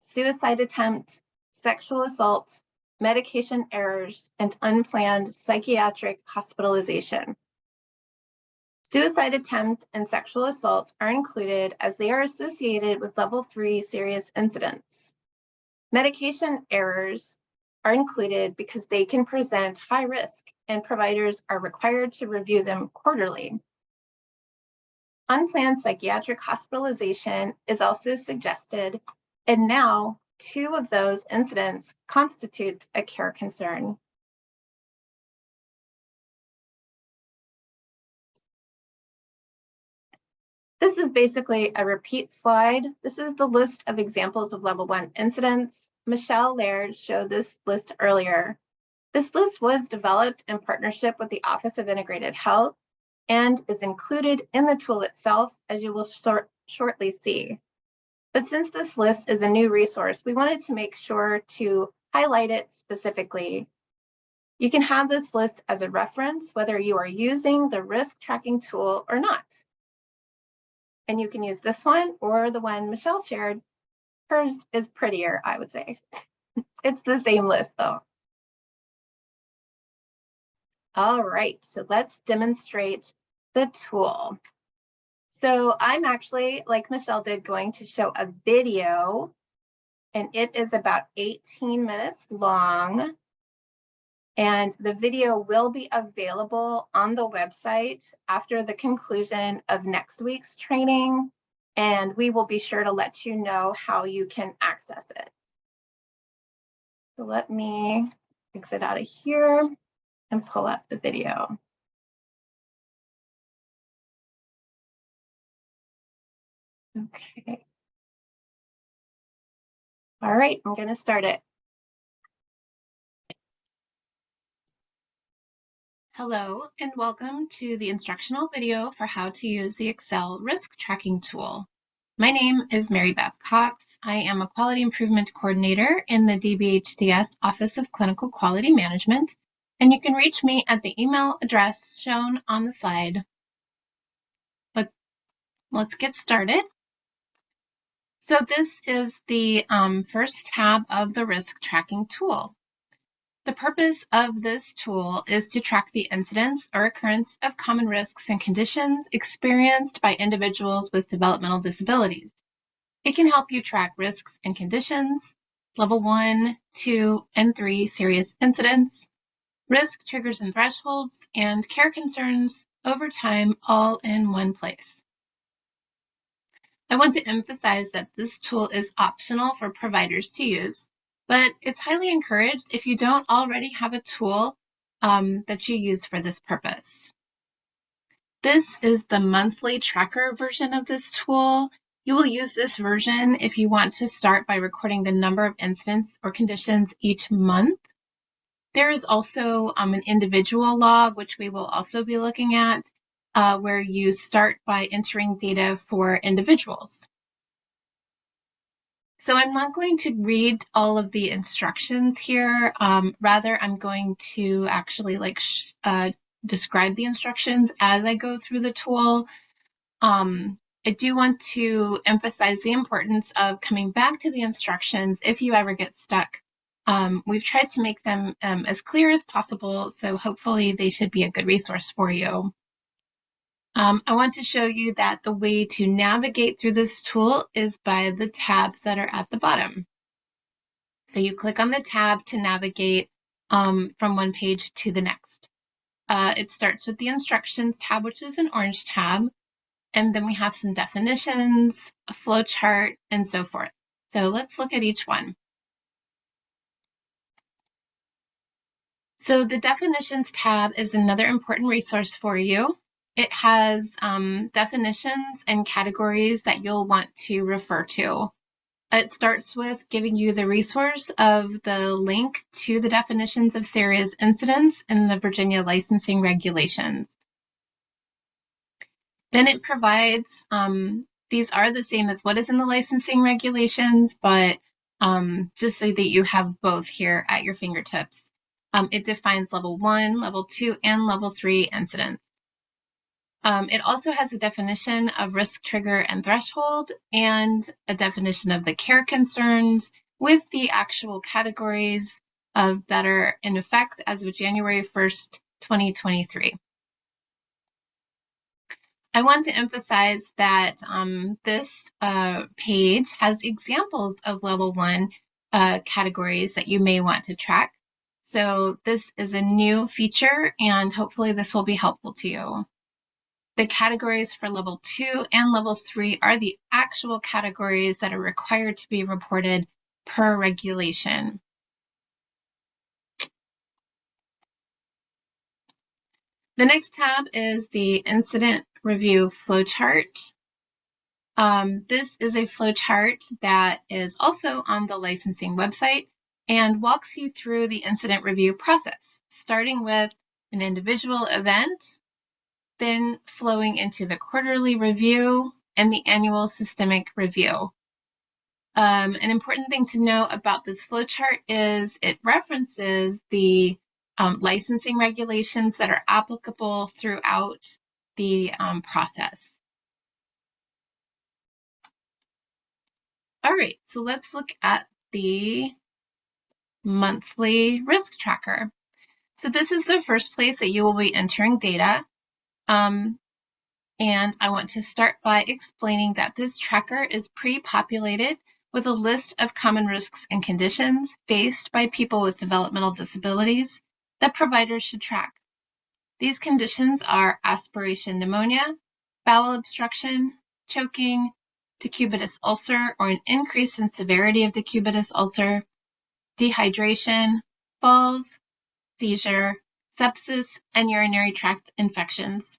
B: Suicide attempt, sexual assault, medication errors, and unplanned psychiatric hospitalization. Suicide attempt and sexual assault are included as they are associated with level 3 serious incidents. Medication errors are included because they can present high risk and providers are required to review them quarterly. Unplanned psychiatric hospitalization is also suggested, and now 2 of those incidents constitute a care concern. This is basically a repeat slide. This is the list of examples of level 1 incidents. Michelle Laird showed this list earlier. This list was developed in partnership with the Office of Integrated Health and is included in the tool itself, as you will shortly see. But since this list is a new resource, we wanted to make sure to highlight it specifically. You can have this list as a reference, whether you are using the risk tracking tool or not. And you can use this one or the one Michelle shared. Hers is prettier, I would say. It's the same list though. All right, so let's demonstrate the tool. So I'm actually, like Michelle did, going to show a video, and it is about 18 minutes long. And the video will be available on the website after the conclusion of next week's training, and we will be sure to let you know how you can access it. So let me exit out of here and pull up the video. Okay. All right, I'm going to start it. Hello, and welcome to the instructional video for how to use the Excel risk tracking tool. My name is Mary Beth Cox. I am a Quality Improvement Coordinator in the DBHDS Office of Clinical Quality Management, and you can reach me at the email address shown on the slide. But let's get started. So this is the first tab of the risk tracking tool. The purpose of this tool is to track the incidence or occurrence of common risks and conditions experienced by individuals with developmental disabilities. It can help you track risks and conditions, level 1, 2, and 3 serious incidents, risk triggers and thresholds, and care concerns over time, all in one place. I want to emphasize that this tool is optional for providers to use, but it's highly encouraged if you don't already have a tool that you use for this purpose. This is the monthly tracker version of this tool. You will use this version if you want to start by recording the number of incidents or conditions each month. There is also an individual log, which we will also be looking at, where you start by entering data for individuals. So I'm not going to read all of the instructions here. Rather, I'm going to actually describe the instructions as I go through the tool. I do want to emphasize the importance of coming back to the instructions if you ever get stuck. We've tried to make them as clear as possible, so hopefully they should be a good resource for you. I want to show you that the way to navigate through this tool is by the tabs that are at the bottom. So you click on the tab to navigate from one page to the next. It starts with the instructions tab, which is an orange tab, and then we have some definitions, a flow chart, and so forth. So let's look at each one. So the definitions tab is another important resource for you. It has definitions and categories that you'll want to refer to. It starts with giving you the resource of the link to the definitions of serious incidents in the Virginia licensing regulations. Then it provides, these are the same as what is in the licensing regulations, but just so that you have both here at your fingertips. It defines level 1, level 2, and level 3 incidents. It also has a definition of risk trigger and threshold and a definition of the care concerns with the actual categories that are in effect as of January 1st, 2023. I want to emphasize that this page has examples of level 1 categories that you may want to track. So this is a new feature, and hopefully this will be helpful to you. The categories for level 2 and level 3 are the actual categories that are required to be reported per regulation. The next tab is the incident review flowchart. This is a flowchart that is also on the licensing website and walks you through the incident review process, starting with an individual event, then flowing into the quarterly review and the annual systemic review. An important thing to know about this flowchart is it references the licensing regulations that are applicable throughout the process. All right, so let's look at the monthly risk tracker. So this is the first place that you will be entering data. And I want to start by explaining that this tracker is pre-populated with a list of common risks and conditions faced by people with developmental disabilities that providers should track. These conditions are aspiration pneumonia, bowel obstruction, choking, decubitus ulcer or an increase in severity of decubitus ulcer, dehydration, falls, seizure, sepsis, and urinary tract infections.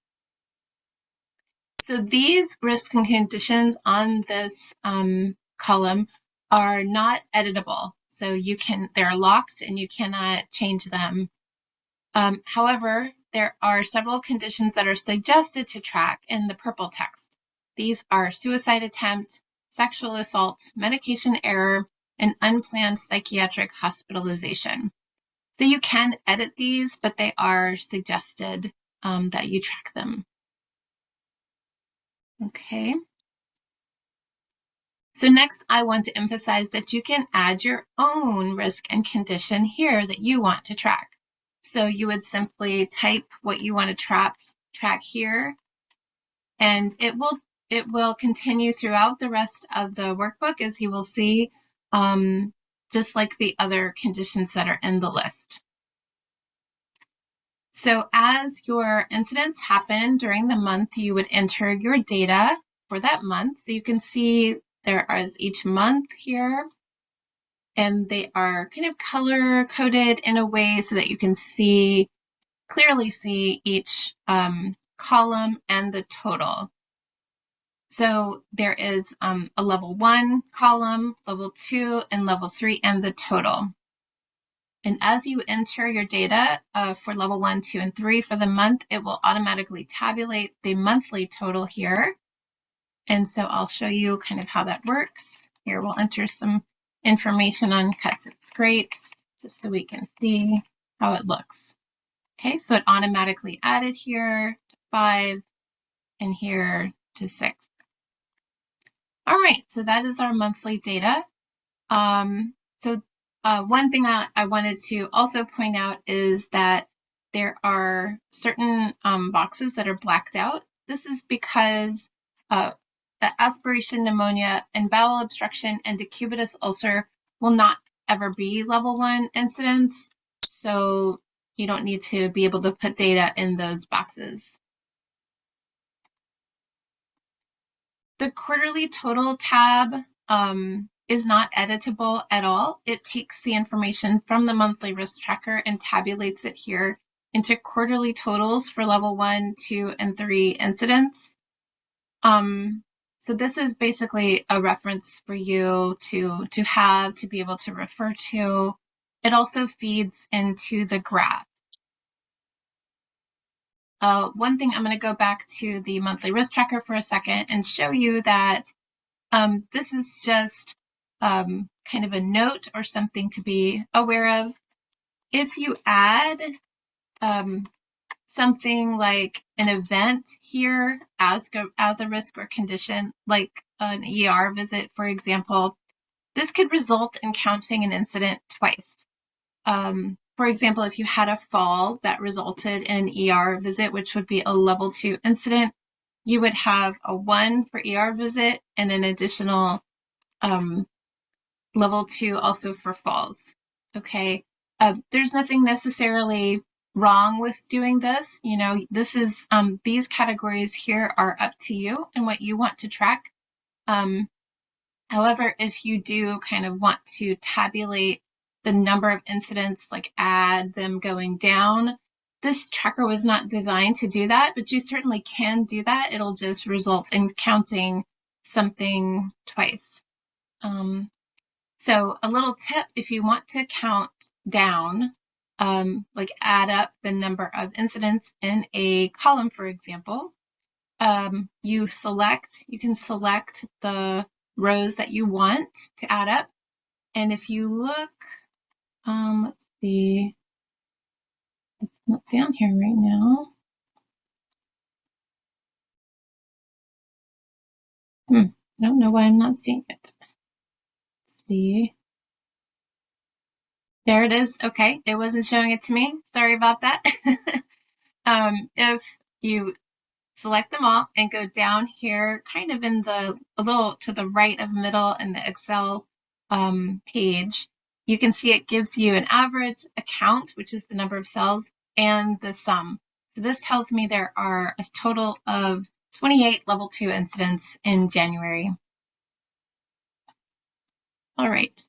B: So these risks and conditions on this column are not editable. So they're locked and you cannot change them. However, there are several conditions that are suggested to track in the purple text. These are suicide attempt, sexual assault, medication error, and unplanned psychiatric hospitalization. So you can edit these, but they are suggested that you track them. Okay. So next, I want to emphasize that you can add your own risk and condition here that you want to track. So you would simply type what you want to track here, and it will continue throughout the rest of the workbook, as you will see, just like the other conditions that are in the list. So as your incidents happen during the month, you would enter your data for that month. So you can see there is each month here, and they are kind of color coded in a way so that you can clearly see each column and the total. So there is a level 1 column, level 2, and level 3, and the total. And as you enter your data for level 1, 2, and 3 for the month, it will automatically tabulate the monthly total here. And so I'll show you kind of how that works. Here we'll enter some information on cuts and scrapes, just so we can see how it looks. Okay, so it automatically added here to 5 and here to 6. All right, so that is our monthly data. One thing I wanted to also point out is that there are certain boxes that are blacked out. This is because aspiration pneumonia and bowel obstruction and decubitus ulcer will not ever be level 1 incidents. So you don't need to be able to put data in those boxes. The quarterly total tab is not editable at all. It takes the information from the monthly risk tracker and tabulates it here into quarterly totals for level 1, 2, and 3 incidents. So this is basically a reference for you to be able to refer to. It also feeds into the graph. One thing, I'm going to go back to the monthly risk tracker for a second and show you that this is just kind of a note or something to be aware of. If you add something like an event here as a risk or condition, like an ER visit, for example, this could result in counting an incident twice. For example, if you had a fall that resulted in an ER visit, which would be a level 2 incident, you would have a 1 for ER visit and an additional level 2 also for falls. Okay, there's nothing necessarily wrong with doing this. You know, this is these categories here are up to you and what you want to track. However, if you do kind of want to tabulate the number of incidents, like add them going down, this tracker was not designed to do that, but you certainly can do that. It'll just result in counting something twice. So a little tip, if you want to count down, like add up the number of incidents in a column, for example, you can select the rows that you want to add up. And if you look, let's see, it's not down here right now. I don't know why I'm not seeing it. Let's see. There it is. Okay, it wasn't showing it to me. Sorry about that. If you select them all and go down here, kind of in the a little to the right of middle in the Excel page, you can see it gives you an average, a count, which is the number of cells, and the sum. So this tells me there are a total of 28 level 2 incidents in January. All right.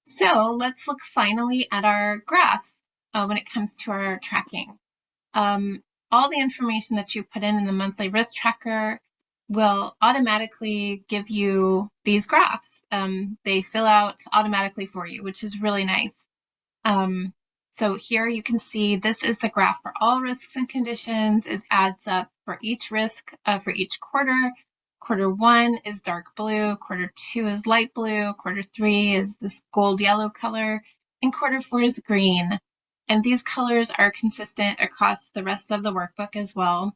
B: So let's look finally at our graph when it comes to our tracking. All the information that you put in the monthly risk tracker will automatically give you these graphs. They fill out automatically for you, which is really nice. So here you can see this is the graph for all risks and conditions. It adds up for each risk for each quarter. Quarter 1 is dark blue, quarter 2 is light blue, quarter 3 is this gold yellow color, and quarter 4 is green. And these colors are consistent across the rest of the workbook as well.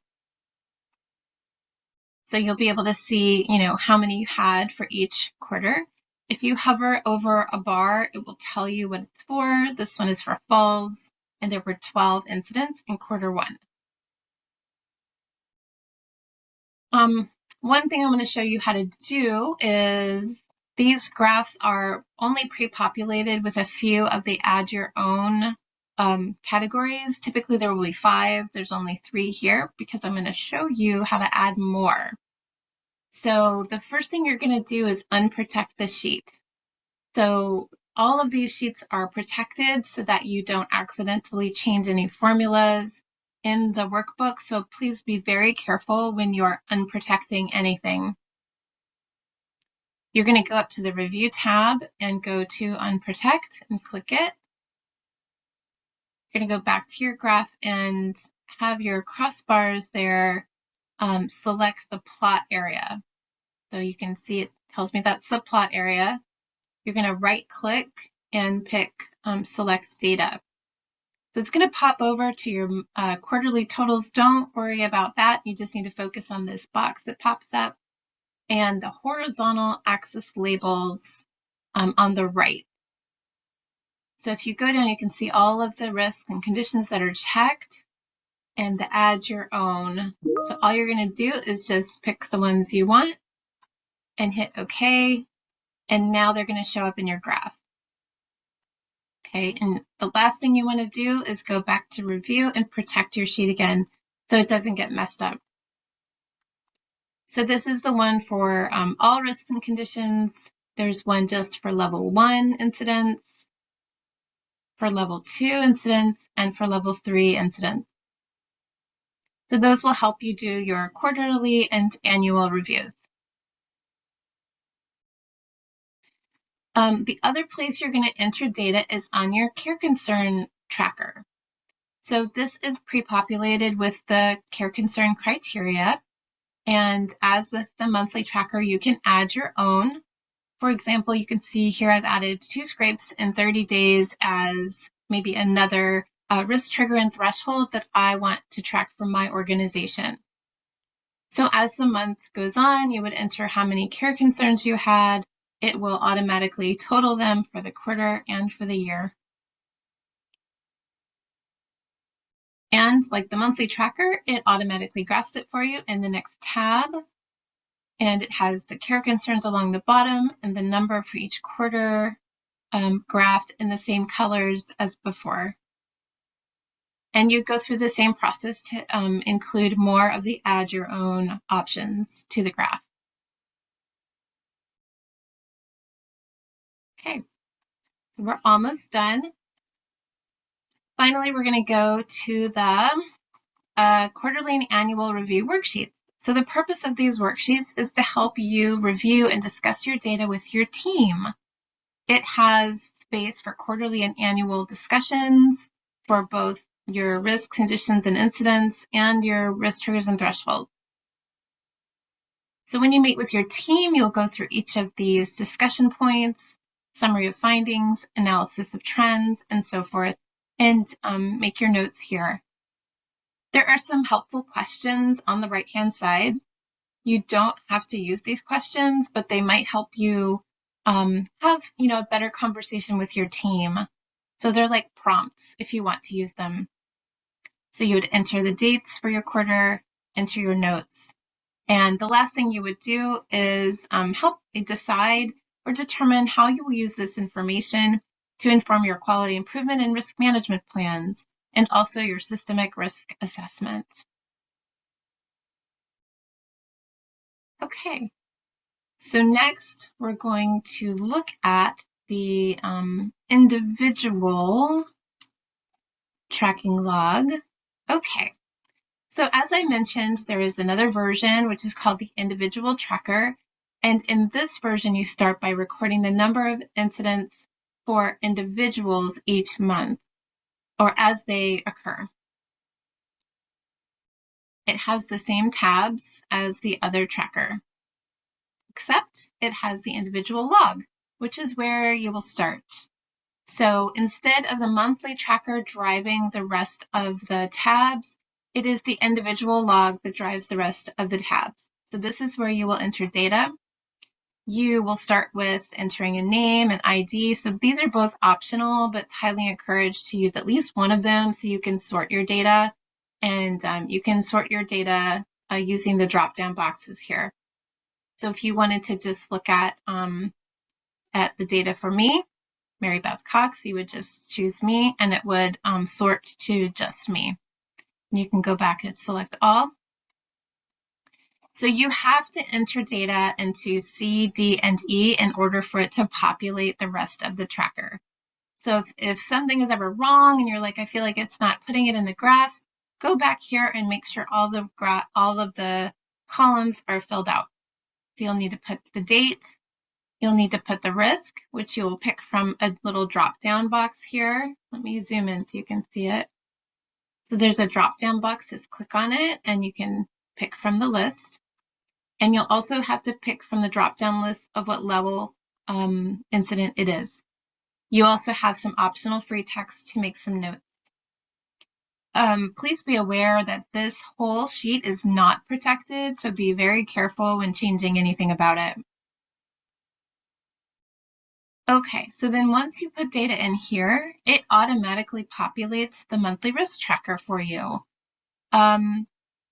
B: So you'll be able to see, you know, how many you had for each quarter. If you hover over a bar, it will tell you what it's for. This one is for falls, and there were 12 incidents in quarter 1. One thing I'm going to show you how to do is these graphs are only pre-populated with a few of the add your own categories. Typically there will be 5. There's only 3 here because I'm going to show you how to add more. So the first thing you're going to do is unprotect the sheet. So all of these sheets are protected so that you don't accidentally change any formulas in the workbook. So please be very careful when you're unprotecting anything. You're going to go up to the review tab and go to unprotect and click it. You're going to go back to your graph and have your crossbars there. Select the plot area. So you can see it tells me that's the plot area. You're going to right click and pick select data. So it's going to pop over to your quarterly totals. Don't worry about that. You just need to focus on this box that pops up and the horizontal axis labels on the right. So if you go down, you can see all of the risks and conditions that are checked and the add your own. So all you're going to do is just pick the ones you want and hit OK. And now they're going to show up in your graph. Okay, and the last thing you want to do is go back to review and protect your sheet again so it doesn't get messed up. So this is the one for all risks and conditions. There's one just for level 1 incidents, for level 2 incidents, and for level 3 incidents. So those will help you do your quarterly and annual reviews. The other place you're going to enter data is on your care concern tracker. So this is pre-populated with the care concern criteria. And as with the monthly tracker, you can add your own. For example, you can see here I've added 2 scrapes in 30 days as maybe another risk trigger and threshold that I want to track for my organization. So as the month goes on, you would enter how many care concerns you had. It will automatically total them for the quarter and for the year. And like the monthly tracker, it automatically graphs it for you in the next tab. And it has the care concerns along the bottom and the number for each quarter graphed in the same colors as before. And you go through the same process to include more of the add your own options to the graph. Okay, we're almost done. Finally, we're going to go to the quarterly and annual review worksheets. So the purpose of these worksheets is to help you review and discuss your data with your team. It has space for quarterly and annual discussions for both your risks, conditions, and incidents, and your risk triggers and thresholds. So when you meet with your team, you'll go through each of these discussion points, summary of findings, analysis of trends, and so forth, and make your notes here. There are some helpful questions on the right-hand side. You don't have to use these questions, but they might help you have a better conversation with your team. So they're like prompts if you want to use them. So you would enter the dates for your quarter, enter your notes. And the last thing you would do is help decide or determine how you will use this information to inform your quality improvement and risk management plans, and also your systemic risk assessment. Okay, so next we're going to look at the individual tracking log. Okay, so as I mentioned, there is another version which is called the individual tracker. And in this version, you start by recording the number of incidents for individuals each month, or as they occur. It has the same tabs as the other tracker, except it has the individual log, which is where you will start. So instead of the monthly tracker driving the rest of the tabs, it is the individual log that drives the rest of the tabs. So this is where you will enter data. You will start with entering a name and ID. So these are both optional, but it's highly encouraged to use at least one of them so you can sort your data. And you can sort your data using the drop-down boxes here. So if you wanted to just look at the data for me, Mary Beth Cox, you would just choose me and it would sort to just me. You can go back and select all. So you have to enter data into C, D, and E in order for it to populate the rest of the tracker. So if something is ever wrong and you're like, I feel like it's not putting it in the graph, go back here and make sure all of the columns are filled out. So you'll need to put the date, you'll need to put the risk, which you will pick from a little drop-down box here. Let me zoom in so you can see it. So there's a drop-down box, just click on it and you can pick from the list. And you'll also have to pick from the drop-down list of what level incident it is. You also have some optional free text to make some notes. Please be aware that this whole sheet is not protected, so be very careful when changing anything about it. Okay, so then once you put data in here, it automatically populates the monthly risk tracker for you.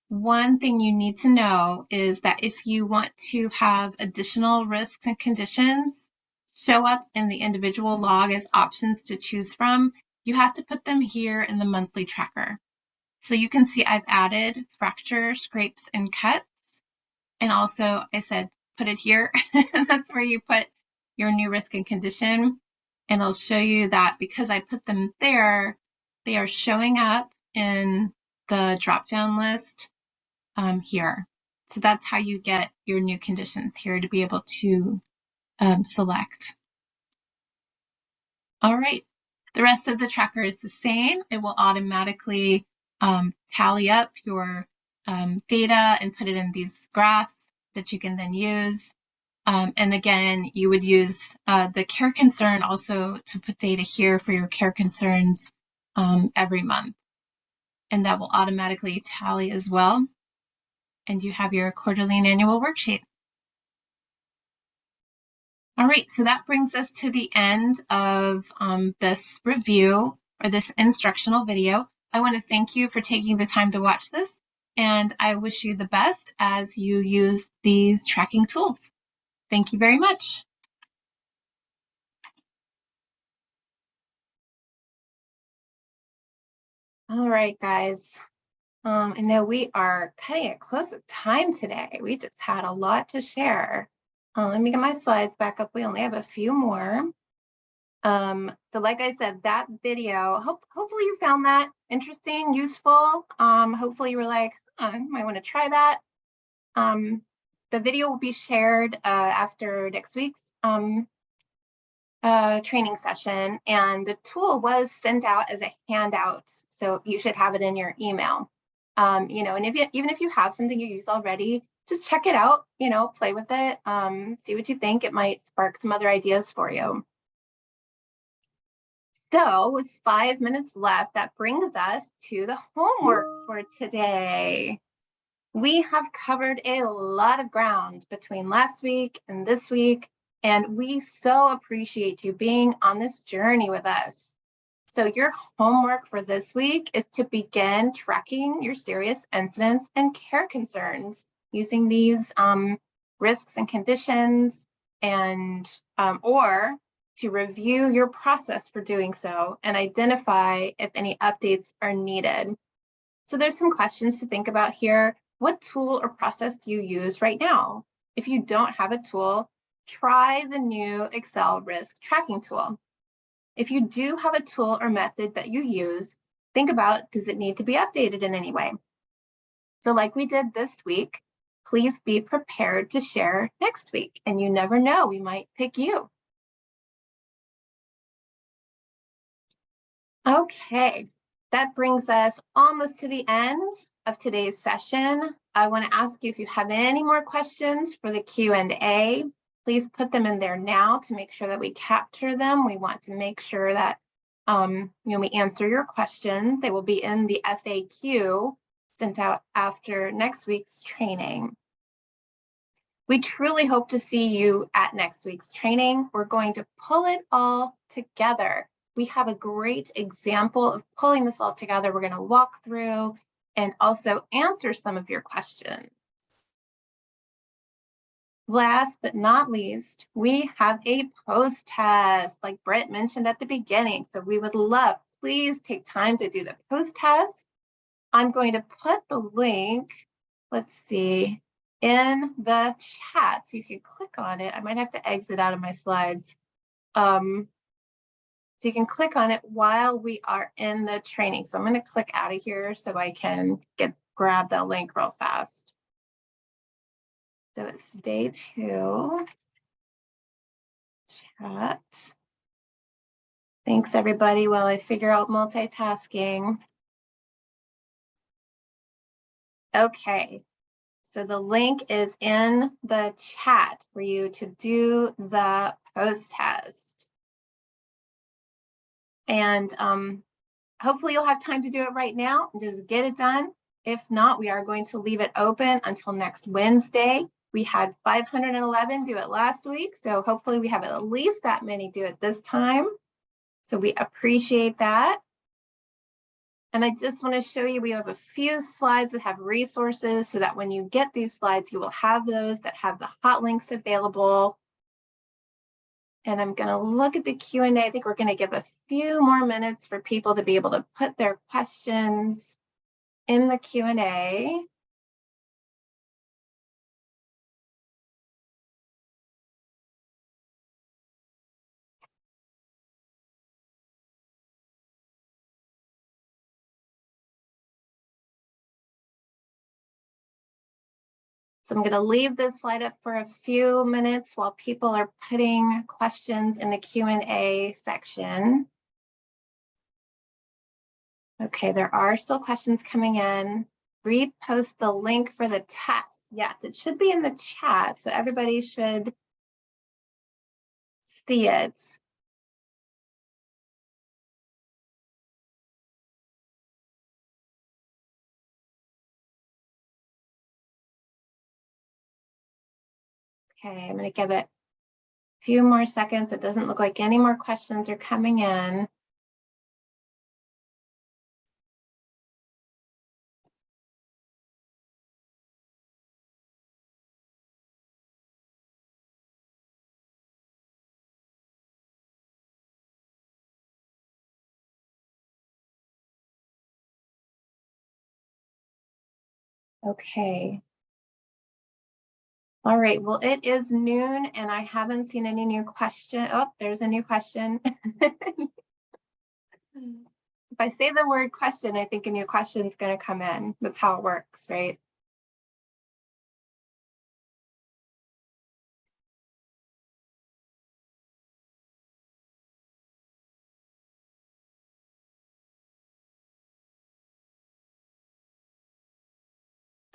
B: One thing you need to know is that if you want to have additional risks and conditions show up in the individual log as options to choose from, you have to put them here in the monthly tracker. So you can see I've added fracture, scrapes, and cuts. And also I said, put it here. And that's where you put your new risk and condition. And I'll show you that because I put them there, they are showing up in the drop-down list here. So that's how you get your new conditions here to be able to select. All right, the rest of the tracker is the same. It will automatically tally up your data and put it in these graphs that you can then use. And again, you would use the care concern also to put data here for your care concerns every month. And that will automatically tally as well. And you have your quarterly and annual worksheet. All right, so that brings us to the end of this review or this instructional video. I want to thank you for taking the time to watch this, and I wish you the best as you use these tracking tools. Thank you very much. All right, guys. I know we are cutting it close at time today. We just had a lot to share. Let me get my slides back up. We only have a few more. So like I said, that video, hopefully you found that interesting, useful. Hopefully you were like, I might want to try that. The video will be shared after next week's training session, and the tool was sent out as a handout, so you should have it in your email. You know, and even if you have something you use already, just check it out, you know, play with it, see what you think. It might spark some other ideas for you. So with 5 minutes left, that brings us to the homework for today. We have covered a lot of ground between last week and this week, and we so appreciate you being on this journey with us. So your homework for this week is to begin tracking your serious incidents and care concerns using these risks and conditions, and or to review your process for doing so and identify if any updates are needed. So there's some questions to think about here. What tool or process do you use right now? If you don't have a tool, try the new Excel risk tracking tool. If you do have a tool or method that you use, think about, does it need to be updated in any way? So like we did this week, please be prepared to share next week. And you never know, we might pick you. Okay, that brings us almost to the end of today's session. I want to ask you if you have any more questions for the Q&A, please put them in there now to make sure that we capture them. We want to make sure that we answer your questions. They will be in the FAQ sent out after next week's training. We truly hope to see you at next week's training. We're going to pull it all together. We have a great example of pulling this all together. We're going to walk through and also answer some of your questions. Last but not least, we have a post-test, like Britt mentioned at the beginning. So we would love, please take time to do the post-test. I'm going to put the link, let's see, in the chat so you can click on it. I might have to exit out of my slides. So you can click on it while we are in the training. So I'm going to click out of here so I can grab that link real fast. So it's day 2. Chat. Thanks everybody while I figure out multitasking. Okay, so the link is in the chat for you to do the post test. And hopefully you'll have time to do it right now and just get it done. If not, we are going to leave it open until next Wednesday. We had 511 do it last week, so hopefully we have at least that many do it this time. So we appreciate that. And I just want to show you, we have a few slides that have resources so that when you get these slides, you will have those that have the hot links available. And I'm going to look at the Q&A. I think we're going to give a few more minutes for people to be able to put their questions in the Q&A. So I'm going to leave this slide up for a few minutes while people are putting questions in the Q&A section. Okay, there are still questions coming in. Repost the link for the test. Yes, it should be in the chat, so everybody should see it. Okay, I'm going to give it a few more seconds. It doesn't look like any more questions are coming in. Okay. All right, well, it is noon and I haven't seen any new question. Oh, there's a new question. If I say the word question, I think a new question is going to come in. That's how it works, right?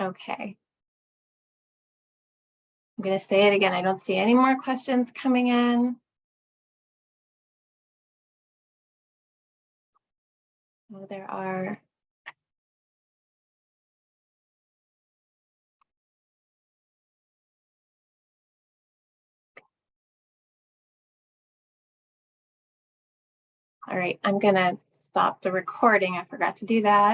B: Okay. I'm going to say it again. I don't see any more questions coming in. Oh, there are. All right, I'm going to stop the recording. I forgot to do that.